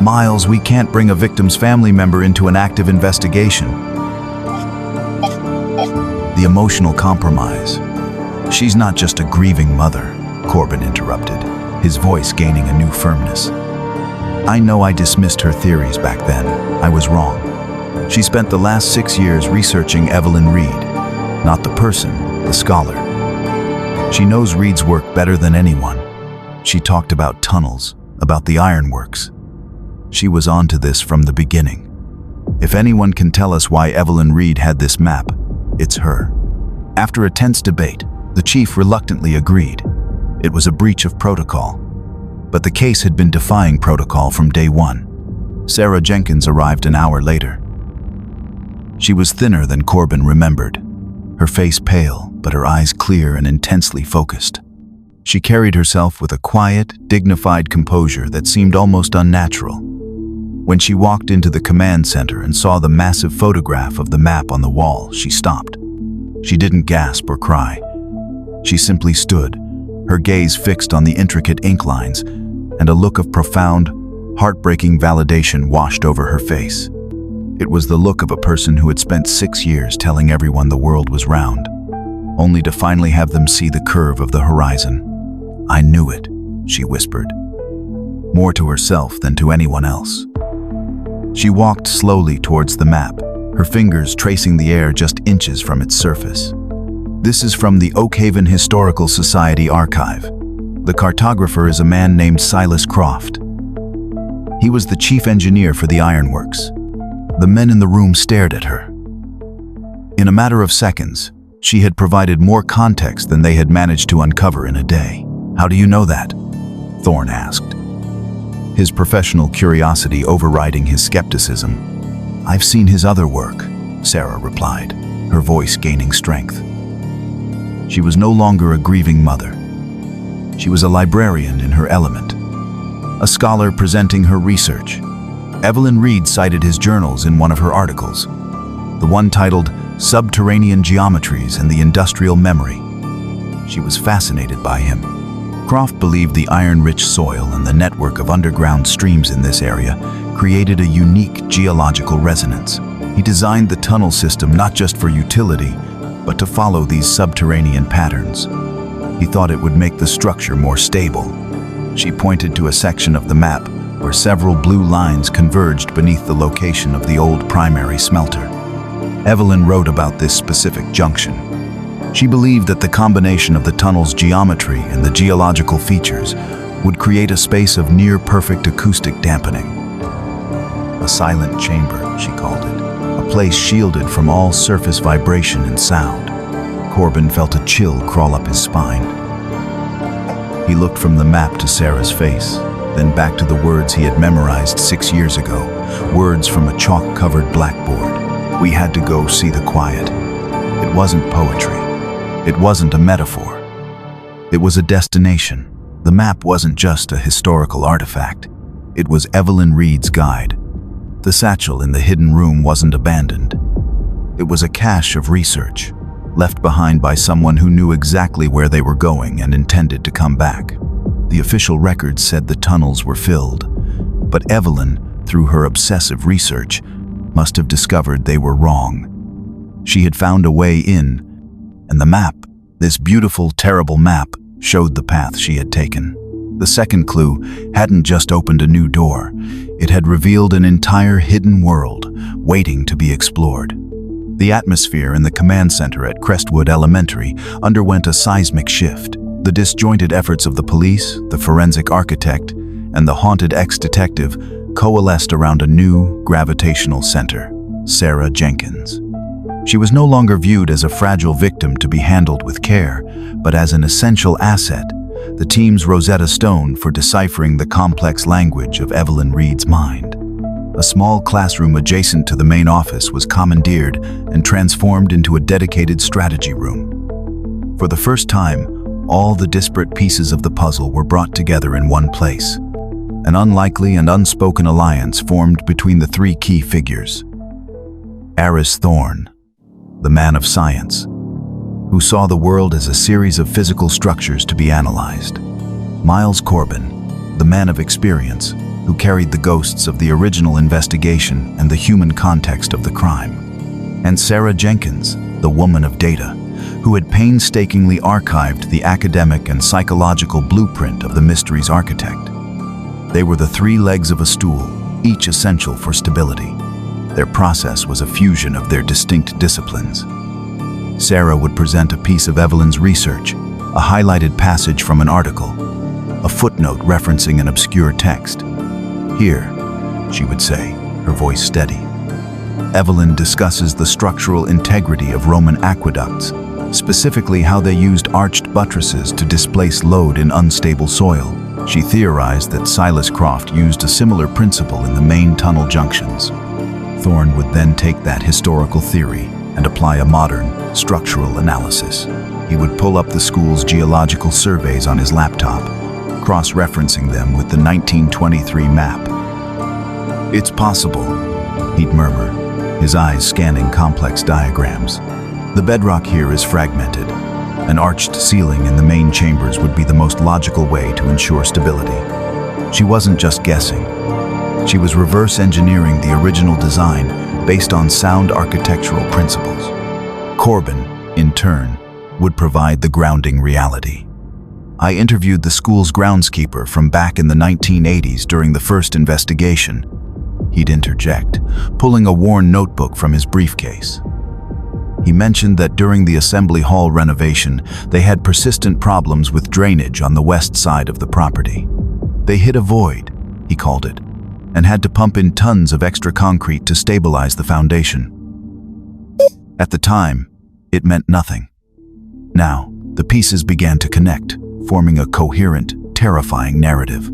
"Miles, we can't bring a victim's family member into an active investigation." "The emotional compromise. She's not just a grieving mother," Corbin interrupted, his voice gaining a new firmness. "I know I dismissed her theories back then. I was wrong. She spent the last 6 years researching Evelyn Reed, not the person, the scholar. She knows Reed's work better than anyone. She talked about tunnels, about the ironworks. She was onto this from the beginning. If anyone can tell us why Evelyn Reed had this map, it's her." After a tense debate, the chief reluctantly agreed. It was a breach of protocol. But the case had been defying protocol from day one. Sarah Jenkins arrived an hour later. She was thinner than Corbin remembered, her face pale, but her eyes clear and intensely focused. She carried herself with a quiet, dignified composure that seemed almost unnatural. When she walked into the command center and saw the massive photograph of the map on the wall, she stopped. She didn't gasp or cry. She simply stood, her gaze fixed on the intricate ink lines, and a look of profound, heartbreaking validation washed over her face. It was the look of a person who had spent 6 years telling everyone the world was round, only to finally have them see the curve of the horizon. "I knew it," she whispered, more to herself than to anyone else. She walked slowly towards the map, her fingers tracing the air just inches from its surface. "This is from the Oakhaven Historical Society archive. The cartographer is a man named Silas Croft. He was the chief engineer for the ironworks." The men in the room stared at her. In a matter of seconds, she had provided more context than they had managed to uncover in a day. "How do you know that?" Thorne asked, his professional curiosity overriding his skepticism. "I've seen his other work," Sarah replied, her voice gaining strength. She was no longer a grieving mother. She was a librarian in her element, a scholar presenting her research. Evelyn Reed cited his journals in one of her articles, the one titled "Subterranean Geometries and the Industrial Memory." She was fascinated by him. Croft believed the iron-rich soil and the network of underground streams in this area created a unique geological resonance. He designed the tunnel system not just for utility, but to follow these subterranean patterns. He thought it would make the structure more stable. She pointed to a section of the map where several blue lines converged beneath the location of the old primary smelter. Evelyn wrote about this specific junction. She believed that the combination of the tunnel's geometry and the geological features would create a space of near-perfect acoustic dampening. A silent chamber, she called it, a place shielded from all surface vibration and sound. Corbin felt a chill crawl up his spine. He looked from the map to Sarah's face, then back to the words he had memorized 6 years ago, words from a chalk-covered blackboard. "We had to go see the quiet." It wasn't poetry. It wasn't a metaphor. It was a destination. The map wasn't just a historical artifact. It was Evelyn Reed's guide. The satchel in the hidden room wasn't abandoned. It was a cache of research, left behind by someone who knew exactly where they were going and intended to come back. The official records said the tunnels were filled, but Evelyn, through her obsessive research, must have discovered they were wrong. She had found a way in, and the map, this beautiful, terrible map, showed the path she had taken. The second clue hadn't just opened a new door, it had revealed an entire hidden world waiting to be explored. The atmosphere in the command center at Crestwood Elementary underwent a seismic shift. The disjointed efforts of the police, the forensic architect, and the haunted ex-detective coalesced around a new gravitational center, Sarah Jenkins. She was no longer viewed as a fragile victim to be handled with care, but as an essential asset, the team's Rosetta Stone for deciphering the complex language of Evelyn Reed's mind. A small classroom adjacent to the main office was commandeered and transformed into a dedicated strategy room. For the first time, All the disparate pieces of the puzzle were brought together in one place. An unlikely and unspoken alliance formed between the three key figures. Aris Thorne, the man of science, who saw the world as a series of physical structures to be analyzed. Miles Corbin, the man of experience, who carried the ghosts of the original investigation and the human context of the crime. And Sarah Jenkins, the woman of data, who had painstakingly archived the academic and psychological blueprint of the mystery's architect. They were the three legs of a stool, each essential for stability. Their process was a fusion of their distinct disciplines. Sarah would present a piece of Evelyn's research, a highlighted passage from an article, a footnote referencing an obscure text. "Here," she would say, her voice steady. Evelyn discusses the structural integrity of Roman aqueducts, specifically how they used arched buttresses to displace load in unstable soil. She theorized that Silas Croft used a similar principle in the main tunnel junctions. Thorne would then take that historical theory and apply a modern, structural analysis. He would pull up the school's geological surveys on his laptop, cross-referencing them with the 1923 map. "It's possible," he'd murmur, his eyes scanning complex diagrams. "The bedrock here is fragmented. An arched ceiling in the main chambers would be the most logical way to ensure stability." She wasn't just guessing. She was reverse engineering the original design based on sound architectural principles. Corbin, in turn, would provide the grounding reality. "I interviewed the school's groundskeeper from back in the 1980s during the first investigation," he'd interject, pulling a worn notebook from his briefcase. He mentioned that during the assembly hall renovation, they had persistent problems with drainage on the west side of the property. "They hit a void," he called it, and had to pump in tons of extra concrete to stabilize the foundation. At the time, it meant nothing. Now, the pieces began to connect, forming a coherent, terrifying narrative.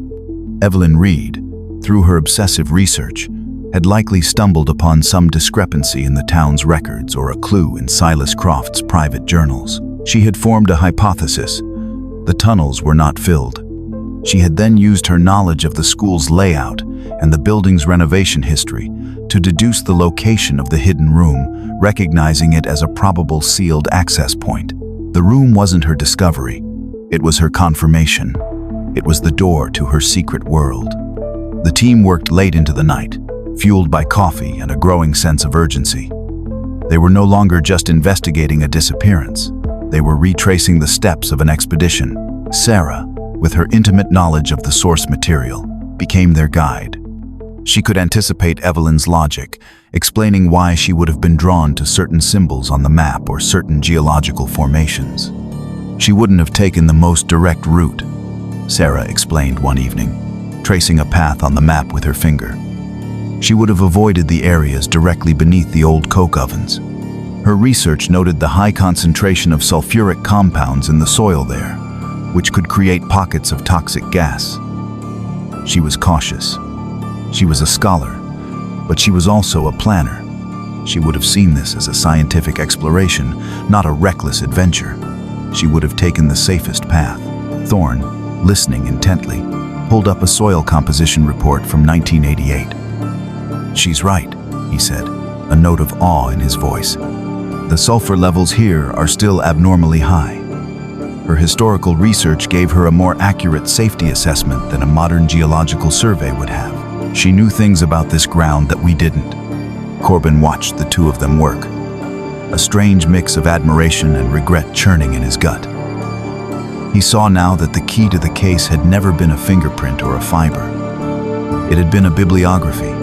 Evelyn Reed, through her obsessive research, had likely stumbled upon some discrepancy in the town's records or a clue in Silas Croft's private journals. She had formed a hypothesis. The tunnels were not filled. She had then used her knowledge of the school's layout and the building's renovation history to deduce the location of the hidden room, recognizing it as a probable sealed access point. The room wasn't her discovery. It was her confirmation. It was the door to her secret world. The team worked late into the night, fueled by coffee and a growing sense of urgency. They were no longer just investigating a disappearance. They were retracing the steps of an expedition. Sarah, with her intimate knowledge of the source material, became their guide. She could anticipate Evelyn's logic, explaining why she would have been drawn to certain symbols on the map or certain geological formations. She wouldn't have taken the most direct route, Sarah explained one evening, tracing a path on the map with her finger. She would have avoided the areas directly beneath the old coke ovens. Her research noted the high concentration of sulfuric compounds in the soil there, which could create pockets of toxic gas. She was cautious. She was a scholar, but she was also a planner. She would have seen this as a scientific exploration, not a reckless adventure. She would have taken the safest path. Thorne, listening intently, pulled up a soil composition report from 1988. "She's right," he said, a note of awe in his voice. "The sulfur levels here are still abnormally high." Her historical research gave her a more accurate safety assessment than a modern geological survey would have. She knew things about this ground that we didn't. Corbin watched the two of them work, a strange mix of admiration and regret churning in his gut. He saw now that the key to the case had never been a fingerprint or a fiber. It had been a bibliography.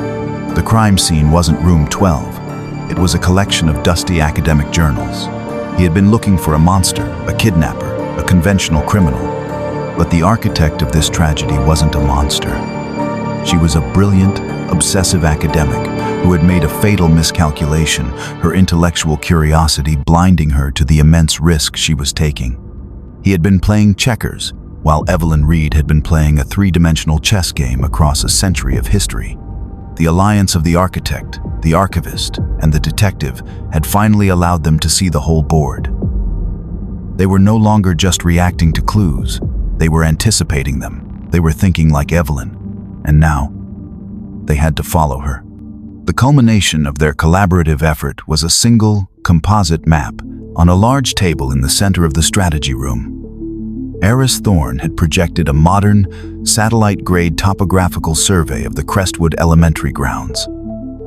The crime scene wasn't room 12. It was a collection of dusty academic journals. He had been looking for a monster, a kidnapper, a conventional criminal. But the architect of this tragedy wasn't a monster. She was a brilliant, obsessive academic who had made a fatal miscalculation, her intellectual curiosity blinding her to the immense risk she was taking. He had been playing checkers, while Evelyn Reed had been playing a three-dimensional chess game across a century of history. The alliance of the architect, the archivist, and the detective had finally allowed them to see the whole board. They were no longer just reacting to clues. They were anticipating them. They were thinking like Evelyn. And now, they had to follow her. The culmination of their collaborative effort was a single, composite map on a large table in the center of the strategy room. Eris Thorne had projected a modern, satellite-grade topographical survey of the Crestwood Elementary grounds.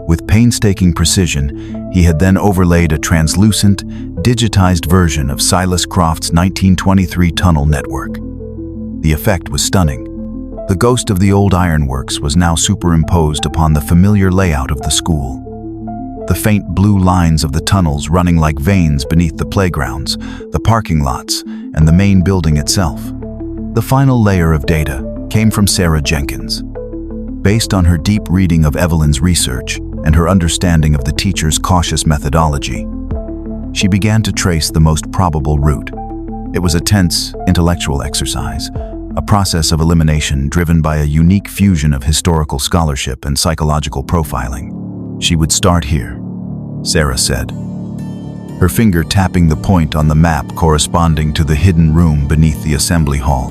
With painstaking precision, he had then overlaid a translucent, digitized version of Silas Croft's 1923 tunnel network. The effect was stunning. The ghost of the old ironworks was now superimposed upon the familiar layout of the school. The faint blue lines of the tunnels running like veins beneath the playgrounds, the parking lots, and the main building itself. The final layer of data came from Sarah Jenkins. Based on her deep reading of Evelyn's research and her understanding of the teacher's cautious methodology, she began to trace the most probable route. It was a tense, intellectual exercise, a process of elimination driven by a unique fusion of historical scholarship and psychological profiling. She would start here, Sarah said, her finger tapping the point on the map corresponding to the hidden room beneath the assembly hall.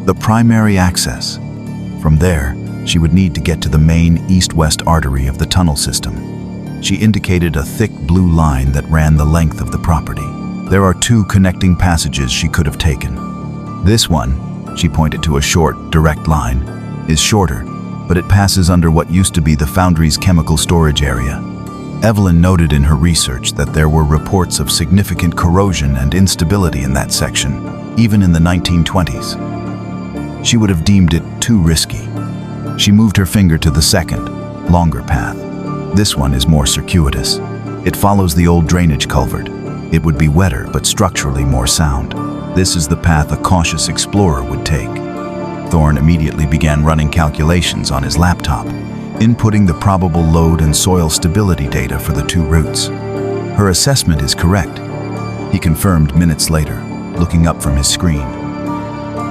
The primary access. From there, she would need to get to the main east-west artery of the tunnel system. She indicated a thick blue line that ran the length of the property. There are 2 connecting passages she could have taken. This one, she pointed to a short, direct line, is shorter, but it passes under what used to be the foundry's chemical storage area. Evelyn noted in her research that there were reports of significant corrosion and instability in that section, even in the 1920s. She would have deemed it too risky. She moved her finger to the second, longer path. This one is more circuitous. It follows the old drainage culvert. It would be wetter, but structurally more sound. This is the path a cautious explorer would take. Thorne immediately began running calculations on his laptop, inputting the probable load and soil stability data for the 2 routes. Her assessment is correct, he confirmed minutes later, looking up from his screen.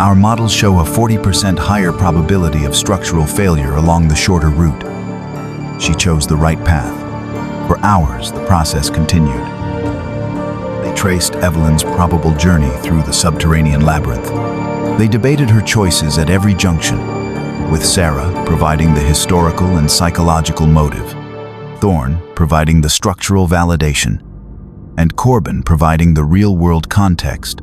Our models show a 40% higher probability of structural failure along the shorter route. She chose the right path. For hours, the process continued. They traced Evelyn's probable journey through the subterranean labyrinth. They debated her choices at every junction, with Sarah providing the historical and psychological motive, Thorne providing the structural validation, and Corbin providing the real-world context,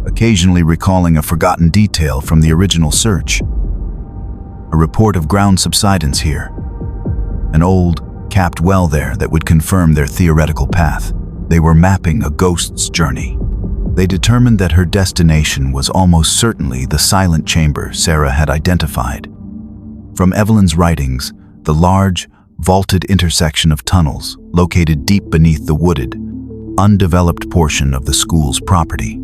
occasionally recalling a forgotten detail from the original search. A report of ground subsidence here. An old, capped well there that would confirm their theoretical path. They were mapping a ghost's journey. They determined that her destination was almost certainly the silent chamber Sarah had identified. From Evelyn's writings, the large, vaulted intersection of tunnels located deep beneath the wooded, undeveloped portion of the school's property.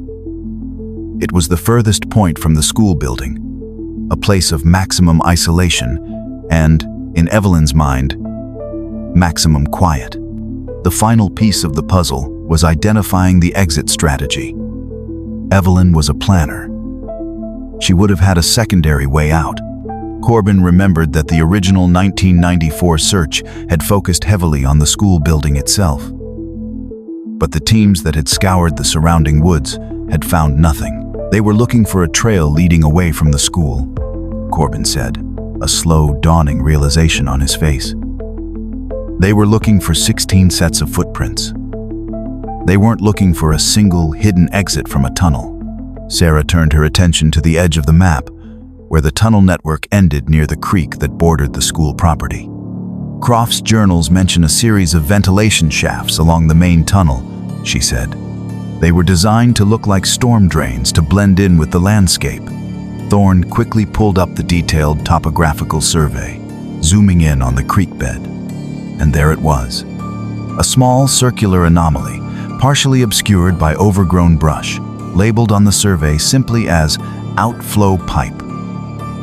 It was the furthest point from the school building, a place of maximum isolation and, in Evelyn's mind, maximum quiet. The final piece of the puzzle was identifying the exit strategy. Evelyn was a planner. She would have had a secondary way out. Corbin remembered that the original 1994 search had focused heavily on the school building itself. But the teams that had scoured the surrounding woods had found nothing. They were looking for a trail leading away from the school, Corbin said, a slow, dawning realization on his face. They were looking for 16 sets of footprints. They weren't looking for a single hidden exit from a tunnel. Sarah turned her attention to the edge of the map, where the tunnel network ended near the creek that bordered the school property. Croft's journals mention a series of ventilation shafts along the main tunnel, she said. They were designed to look like storm drains to blend in with the landscape. Thorne quickly pulled up the detailed topographical survey, zooming in on the creek bed. And there it was. A small circular anomaly, partially obscured by overgrown brush, labeled on the survey simply as outflow pipe.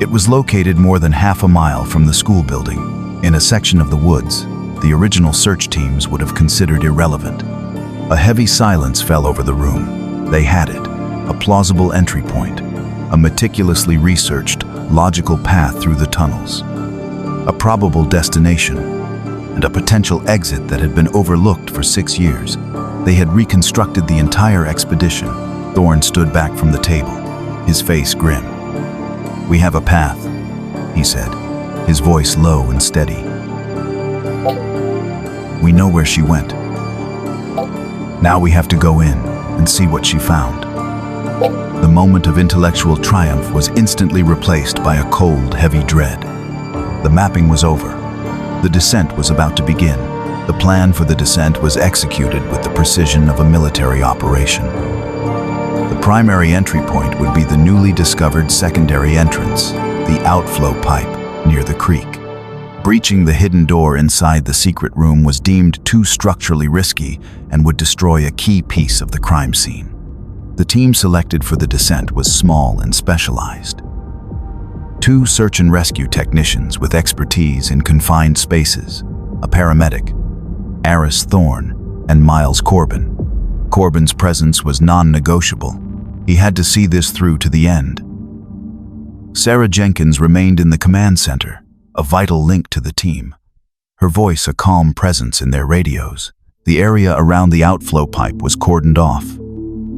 It was located more than half a mile from the school building, in a section of the woods the original search teams would have considered irrelevant. A heavy silence fell over the room. They had it, a plausible entry point, a meticulously researched, logical path through the tunnels, a probable destination, and a potential exit that had been overlooked for 6 years. They had reconstructed the entire expedition, Thorne stood back from the table, his face grim. "We have a path," he said, his voice low and steady. "We know where she went. Now we have to go in and see what she found." The moment of intellectual triumph was instantly replaced by a cold, heavy dread. The mapping was over. The descent was about to begin. The plan for the descent was executed with the precision of a military operation. The primary entry point would be the newly discovered secondary entrance, the outflow pipe near the creek. Breaching the hidden door inside the secret room was deemed too structurally risky and would destroy a key piece of the crime scene. The team selected for the descent was small and specialized. 2 search and rescue technicians with expertise in confined spaces, a paramedic, Aris Thorne, and Miles Corbin. Corbin's presence was non-negotiable. He had to see this through to the end. Sarah Jenkins remained in the command center, a vital link to the team. Her voice a calm presence in their radios. The area around the outflow pipe was cordoned off.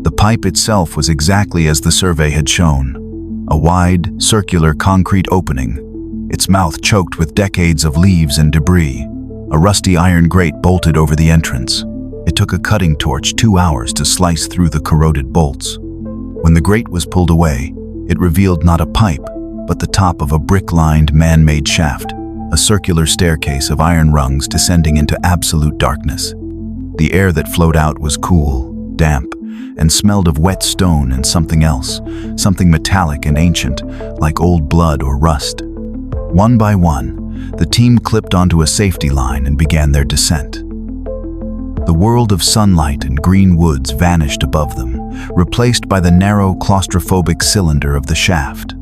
The pipe itself was exactly as the survey had shown. A wide, circular concrete opening, its mouth choked with decades of leaves and debris. A rusty iron grate bolted over the entrance. It took a cutting torch 2 hours to slice through the corroded bolts. When the grate was pulled away, it revealed not a pipe, but the top of a brick-lined, man-made shaft, a circular staircase of iron rungs descending into absolute darkness. The air that flowed out was cool, damp, and smelled of wet stone and something else, something metallic and ancient, like old blood or rust. One by one, the team clipped onto a safety line and began their descent. The world of sunlight and green woods vanished above them, replaced by the narrow, claustrophobic cylinder of the shaft.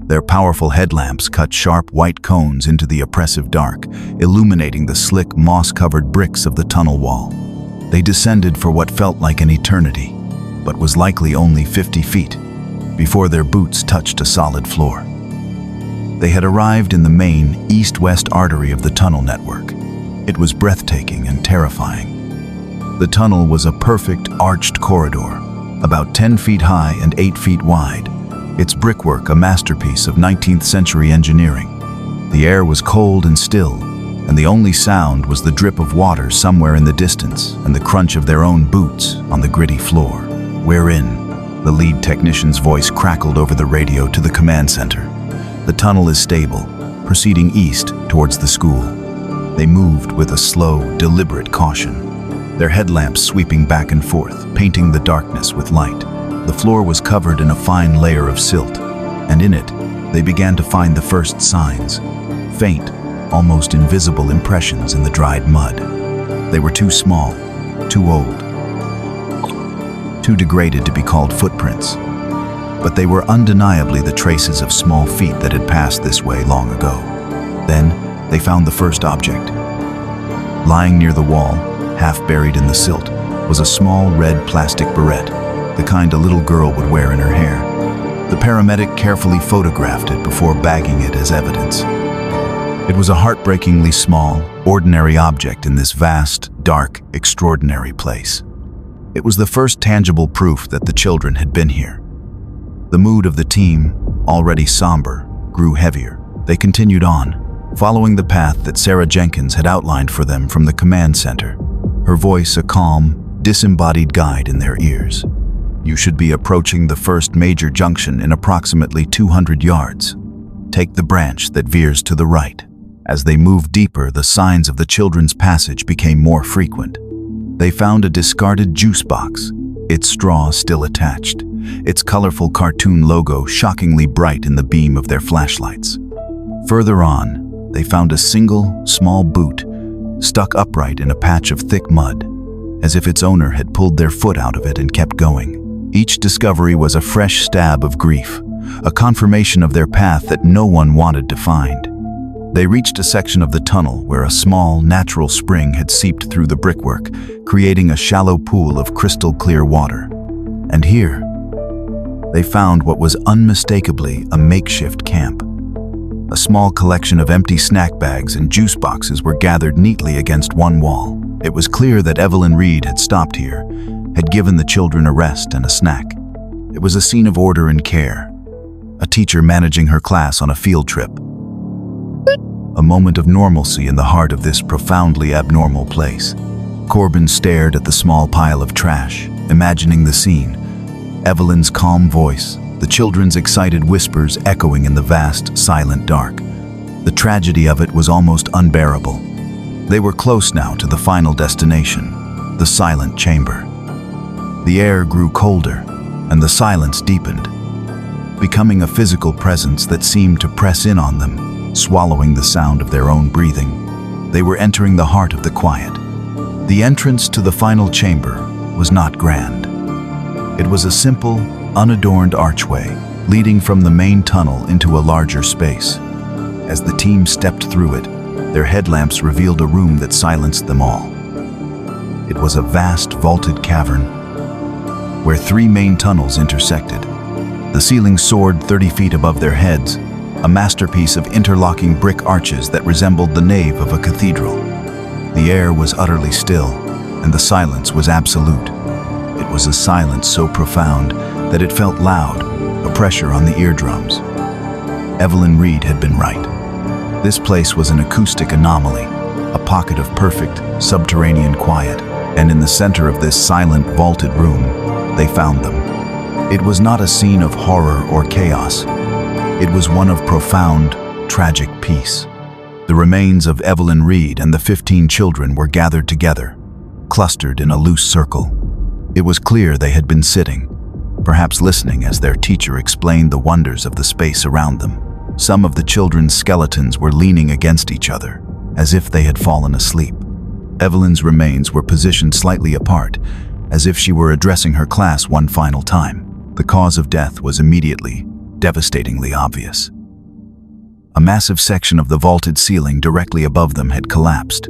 Their powerful headlamps cut sharp white cones into the oppressive dark, illuminating the slick, moss-covered bricks of the tunnel wall. They descended for what felt like an eternity, but was likely only 50 feet, before their boots touched a solid floor. They had arrived in the main east-west artery of the tunnel network. It was breathtaking and terrifying. The tunnel was a perfect, arched corridor, about 10 feet high and 8 feet wide, its brickwork a masterpiece of 19th century engineering. The air was cold and still, and the only sound was the drip of water somewhere in the distance and the crunch of their own boots on the gritty floor. "We're in," the lead technician's voice crackled over the radio to the command center. "The tunnel is stable, proceeding east towards the school." They moved with a slow, deliberate caution, their headlamps sweeping back and forth, painting the darkness with light. The floor was covered in a fine layer of silt, and in it, they began to find the first signs, faint, almost invisible impressions in the dried mud. They were too small, too old, too degraded to be called footprints, but they were undeniably the traces of small feet that had passed this way long ago. Then, they found the first object. Lying near the wall, half buried in the silt, was a small red plastic barrette, the kind a little girl would wear in her hair. The paramedic carefully photographed it before bagging it as evidence. It was a heartbreakingly small, ordinary object in this vast, dark, extraordinary place. It was the first tangible proof that the children had been here. The mood of the team, already somber, grew heavier. They continued on, following the path that Sarah Jenkins had outlined for them from the command center, her voice a calm, disembodied guide in their ears. "You should be approaching the first major junction in approximately 200 yards. Take the branch that veers to the right." As they moved deeper, the signs of the children's passage became more frequent. They found a discarded juice box, its straw still attached, its colorful cartoon logo shockingly bright in the beam of their flashlights. Further on, they found a single, small boot, stuck upright in a patch of thick mud, as if its owner had pulled their foot out of it and kept going. Each discovery was a fresh stab of grief, a confirmation of their path that no one wanted to find. They reached a section of the tunnel where a small, natural spring had seeped through the brickwork, creating a shallow pool of crystal-clear water. And here, they found what was unmistakably a makeshift camp. A small collection of empty snack bags and juice boxes were gathered neatly against one wall. It was clear that Evelyn Reed had stopped here, had given the children a rest and a snack. It was a scene of order and care. A teacher managing her class on a field trip. A moment of normalcy in the heart of this profoundly abnormal place. Corbin stared at the small pile of trash, imagining the scene. Evelyn's calm voice, the children's excited whispers echoing in the vast, silent dark. The tragedy of it was almost unbearable. They were close now to the final destination, the silent chamber. The air grew colder, and the silence deepened, becoming a physical presence that seemed to press in on them, swallowing the sound of their own breathing. They were entering the heart of the quiet. The entrance to the final chamber was not grand. It was a simple, unadorned archway leading from the main tunnel into a larger space. As the team stepped through it, their headlamps revealed a room that silenced them all. It was a vast, vaulted cavern where 3 main tunnels intersected. The ceiling soared 30 feet above their heads, a masterpiece of interlocking brick arches that resembled the nave of a cathedral. The air was utterly still, and the silence was absolute. It was a silence so profound that it felt loud, a pressure on the eardrums. Evelyn Reed had been right. This place was an acoustic anomaly, a pocket of perfect, subterranean quiet, and in the center of this silent, vaulted room, they found them. It was not a scene of horror or chaos. It was one of profound, tragic peace. The remains of Evelyn Reed and the 15 children were gathered together, clustered in a loose circle. It was clear they had been sitting, perhaps listening as their teacher explained the wonders of the space around them. Some of the children's skeletons were leaning against each other, as if they had fallen asleep. Evelyn's remains were positioned slightly apart, as if she were addressing her class one final time. The cause of death was immediately, devastatingly obvious. A massive section of the vaulted ceiling directly above them had collapsed.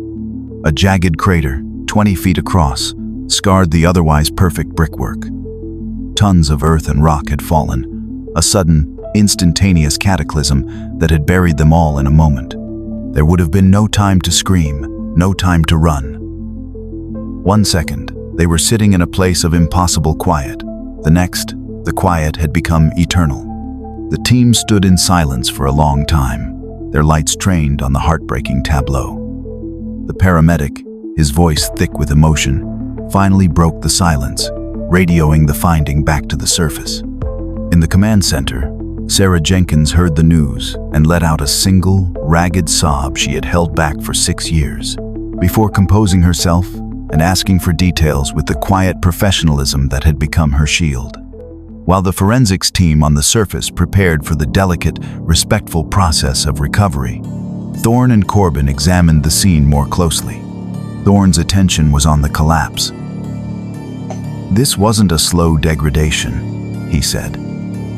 A jagged crater, 20 feet across, scarred the otherwise perfect brickwork. Tons of earth and rock had fallen, a sudden, instantaneous cataclysm that had buried them all in a moment. There would have been no time to scream, no time to run. 1 second, they were sitting in a place of impossible quiet. The next, the quiet had become eternal. The team stood in silence for a long time, their lights trained on the heartbreaking tableau. The paramedic, his voice thick with emotion, finally broke the silence, radioing the finding back to the surface. In the command center, Sarah Jenkins heard the news and let out a single, ragged sob she had held back for 6 years, before composing herself and asking for details with the quiet professionalism that had become her shield. While the forensics team on the surface prepared for the delicate, respectful process of recovery, Thorne and Corbin examined the scene more closely. Thorne's attention was on the collapse. "This wasn't a slow degradation," he said,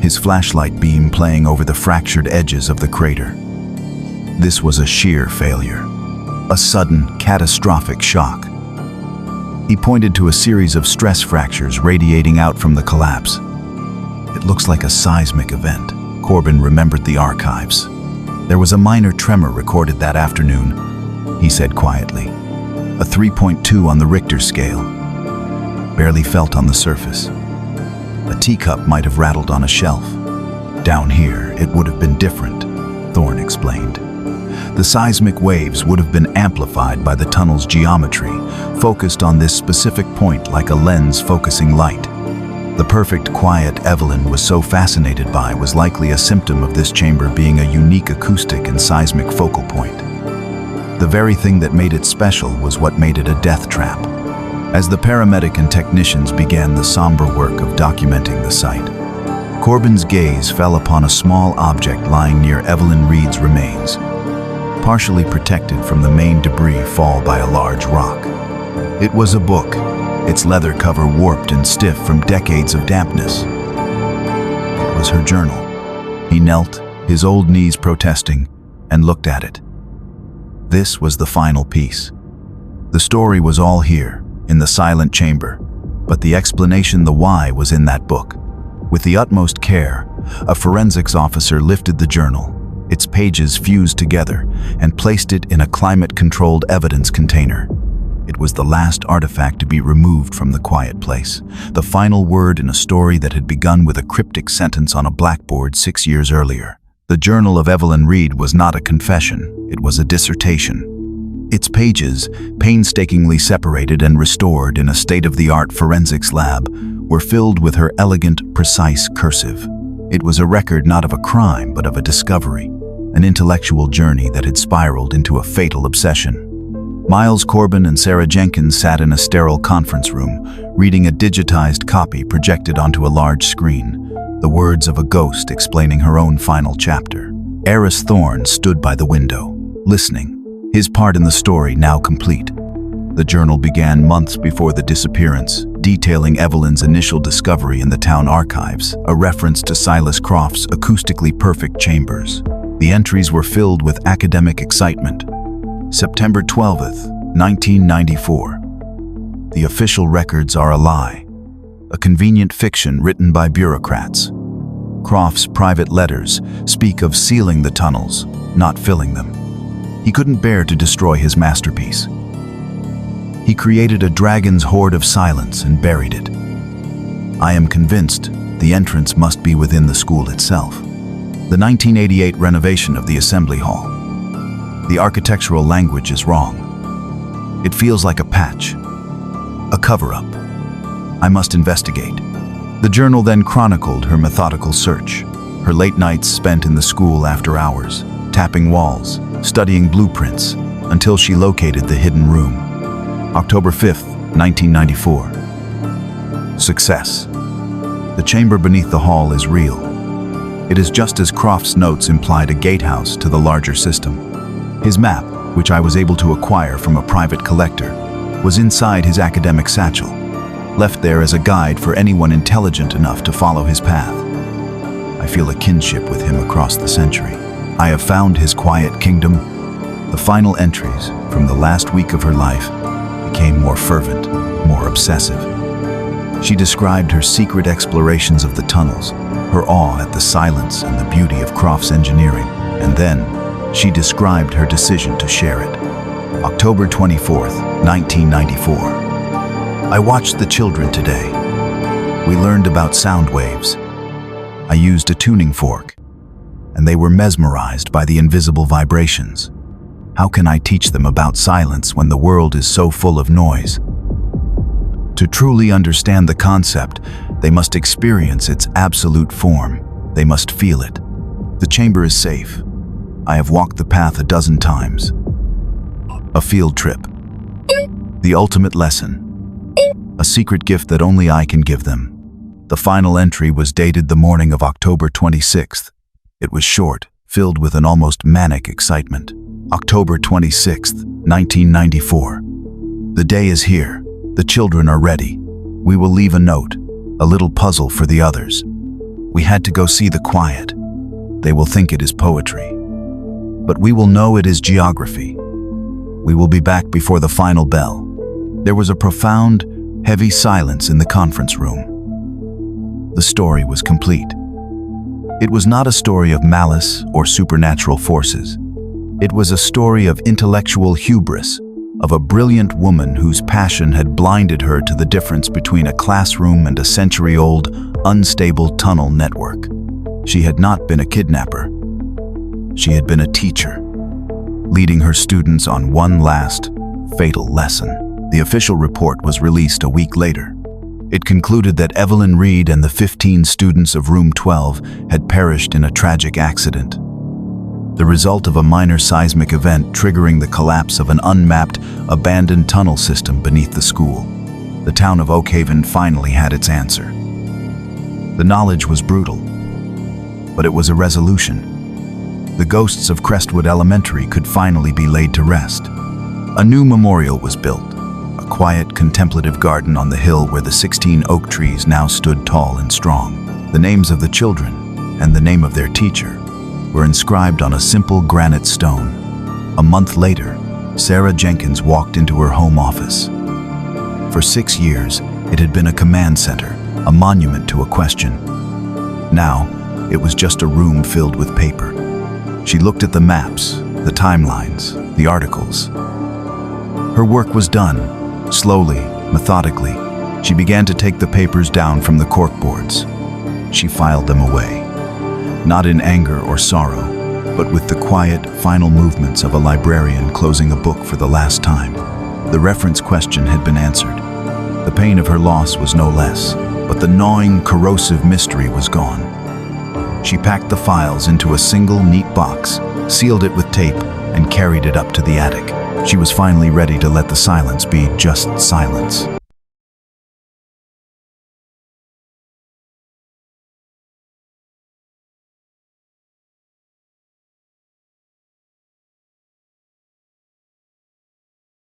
his flashlight beam playing over the fractured edges of the crater. "This was a sheer failure, a sudden, catastrophic shock." He pointed to a series of stress fractures radiating out from the collapse. "It looks like a seismic event." Corbin remembered the archives. "There was a minor tremor recorded that afternoon," he said quietly. "A 3.2 on the Richter scale. Barely felt on the surface. A teacup might have rattled on a shelf. Down here, it would have been different," Thorne explained. The seismic waves would have been amplified by the tunnel's geometry, focused on this specific point like a lens focusing light. The perfect quiet Evelyn was so fascinated by was likely a symptom of this chamber being a unique acoustic and seismic focal point. The very thing that made it special was what made it a death trap. As the paramedic and technicians began the somber work of documenting the site, Corbin's gaze fell upon a small object lying near Evelyn Reed's remains, partially protected from the main debris fall by a large rock. It was a book, its leather cover warped and stiff from decades of dampness. It was her journal. He knelt, his old knees protesting, and looked at it. This was the final piece. The story was all here, in the silent chamber, but the explanation, the why, was in that book. With the utmost care, a forensics officer lifted the journal, its pages fused together, and placed it in a climate-controlled evidence container. It was the last artifact to be removed from the quiet place, the final word in a story that had begun with a cryptic sentence on a blackboard 6 years earlier. The journal of Evelyn Reed was not a confession, it was a dissertation. Its pages, painstakingly separated and restored in a state-of-the-art forensics lab, were filled with her elegant, precise cursive. It was a record not of a crime, but of a discovery, an intellectual journey that had spiraled into a fatal obsession. Miles Corbin and Sarah Jenkins sat in a sterile conference room, reading a digitized copy projected onto a large screen, the words of a ghost explaining her own final chapter. Eris Thorne stood by the window, listening, his part in the story now complete. The journal began months before the disappearance, detailing Evelyn's initial discovery in the town archives, a reference to Silas Croft's acoustically perfect chambers. The entries were filled with academic excitement. September 12th, 1994. The official records are a lie, a convenient fiction written by bureaucrats. Croft's private letters speak of sealing the tunnels, not filling them. He couldn't bear to destroy his masterpiece. He created a dragon's hoard of silence and buried it. I am convinced the entrance must be within the school itself. The 1988 renovation of the Assembly Hall. The architectural language is wrong. It feels like a patch, a cover-up. I must investigate. The journal then chronicled her methodical search, her late nights spent in the school after hours, tapping walls, studying blueprints, until she located the hidden room. October 5th, 1994. Success. The chamber beneath the hall is real. It is just as Croft's notes implied a gatehouse to the larger system. His map, which I was able to acquire from a private collector, was inside his academic satchel, left there as a guide for anyone intelligent enough to follow his path. I feel a kinship with him across the century. I have found his quiet kingdom. The final entries from the last week of her life became more fervent, more obsessive. She described her secret explorations of the tunnels, her awe at the silence and the beauty of Croft's engineering, and then she described her decision to share it. October 24th, 1994. I watched the children today. We learned about sound waves. I used a tuning fork, and they were mesmerized by the invisible vibrations. How can I teach them about silence when the world is so full of noise? To truly understand the concept, they must experience its absolute form. They must feel it. The chamber is safe. I have walked the path a dozen times. A field trip. The ultimate lesson. A secret gift that only I can give them. The final entry was dated the morning of October 26th. It was short, filled with an almost manic excitement. October 26th, 1994. The day is here. The children are ready. We will leave a note, a little puzzle for the others. We had to go see the quiet. They will think it is poetry. But we will know it is geography. We will be back before the final bell. There was a profound, heavy silence in the conference room. The story was complete. It was not a story of malice or supernatural forces. It was a story of intellectual hubris, of a brilliant woman whose passion had blinded her to the difference between a classroom and a century-old, unstable tunnel network. She had not been a kidnapper. She had been a teacher, leading her students on one last, fatal lesson. The official report was released a week later. It concluded that Evelyn Reed and the 15 students of Room 12 had perished in a tragic accident, the result of a minor seismic event triggering the collapse of an unmapped, abandoned tunnel system beneath the school. The town of Oakhaven finally had its answer. The knowledge was brutal, but it was a resolution. The ghosts of Crestwood Elementary could finally be laid to rest. A new memorial was built, a quiet, contemplative garden on the hill where the 16 oak trees now stood tall and strong. The names of the children and the name of their teacher were inscribed on a simple granite stone. A month later, Sarah Jenkins walked into her home office. For 6 years, it had been a command center, a monument to a question. Now, it was just a room filled with paper. She looked at the maps, the timelines, the articles. Her work was done. Slowly, methodically, she began to take the papers down from the corkboards. She filed them away, not in anger or sorrow, but with the quiet, final movements of a librarian closing a book for the last time. The reference question had been answered. The pain of her loss was no less, but the gnawing, corrosive mystery was gone. She packed the files into a single, neat box, sealed it with tape, and carried it up to the attic. She was finally ready to let the silence be just silence.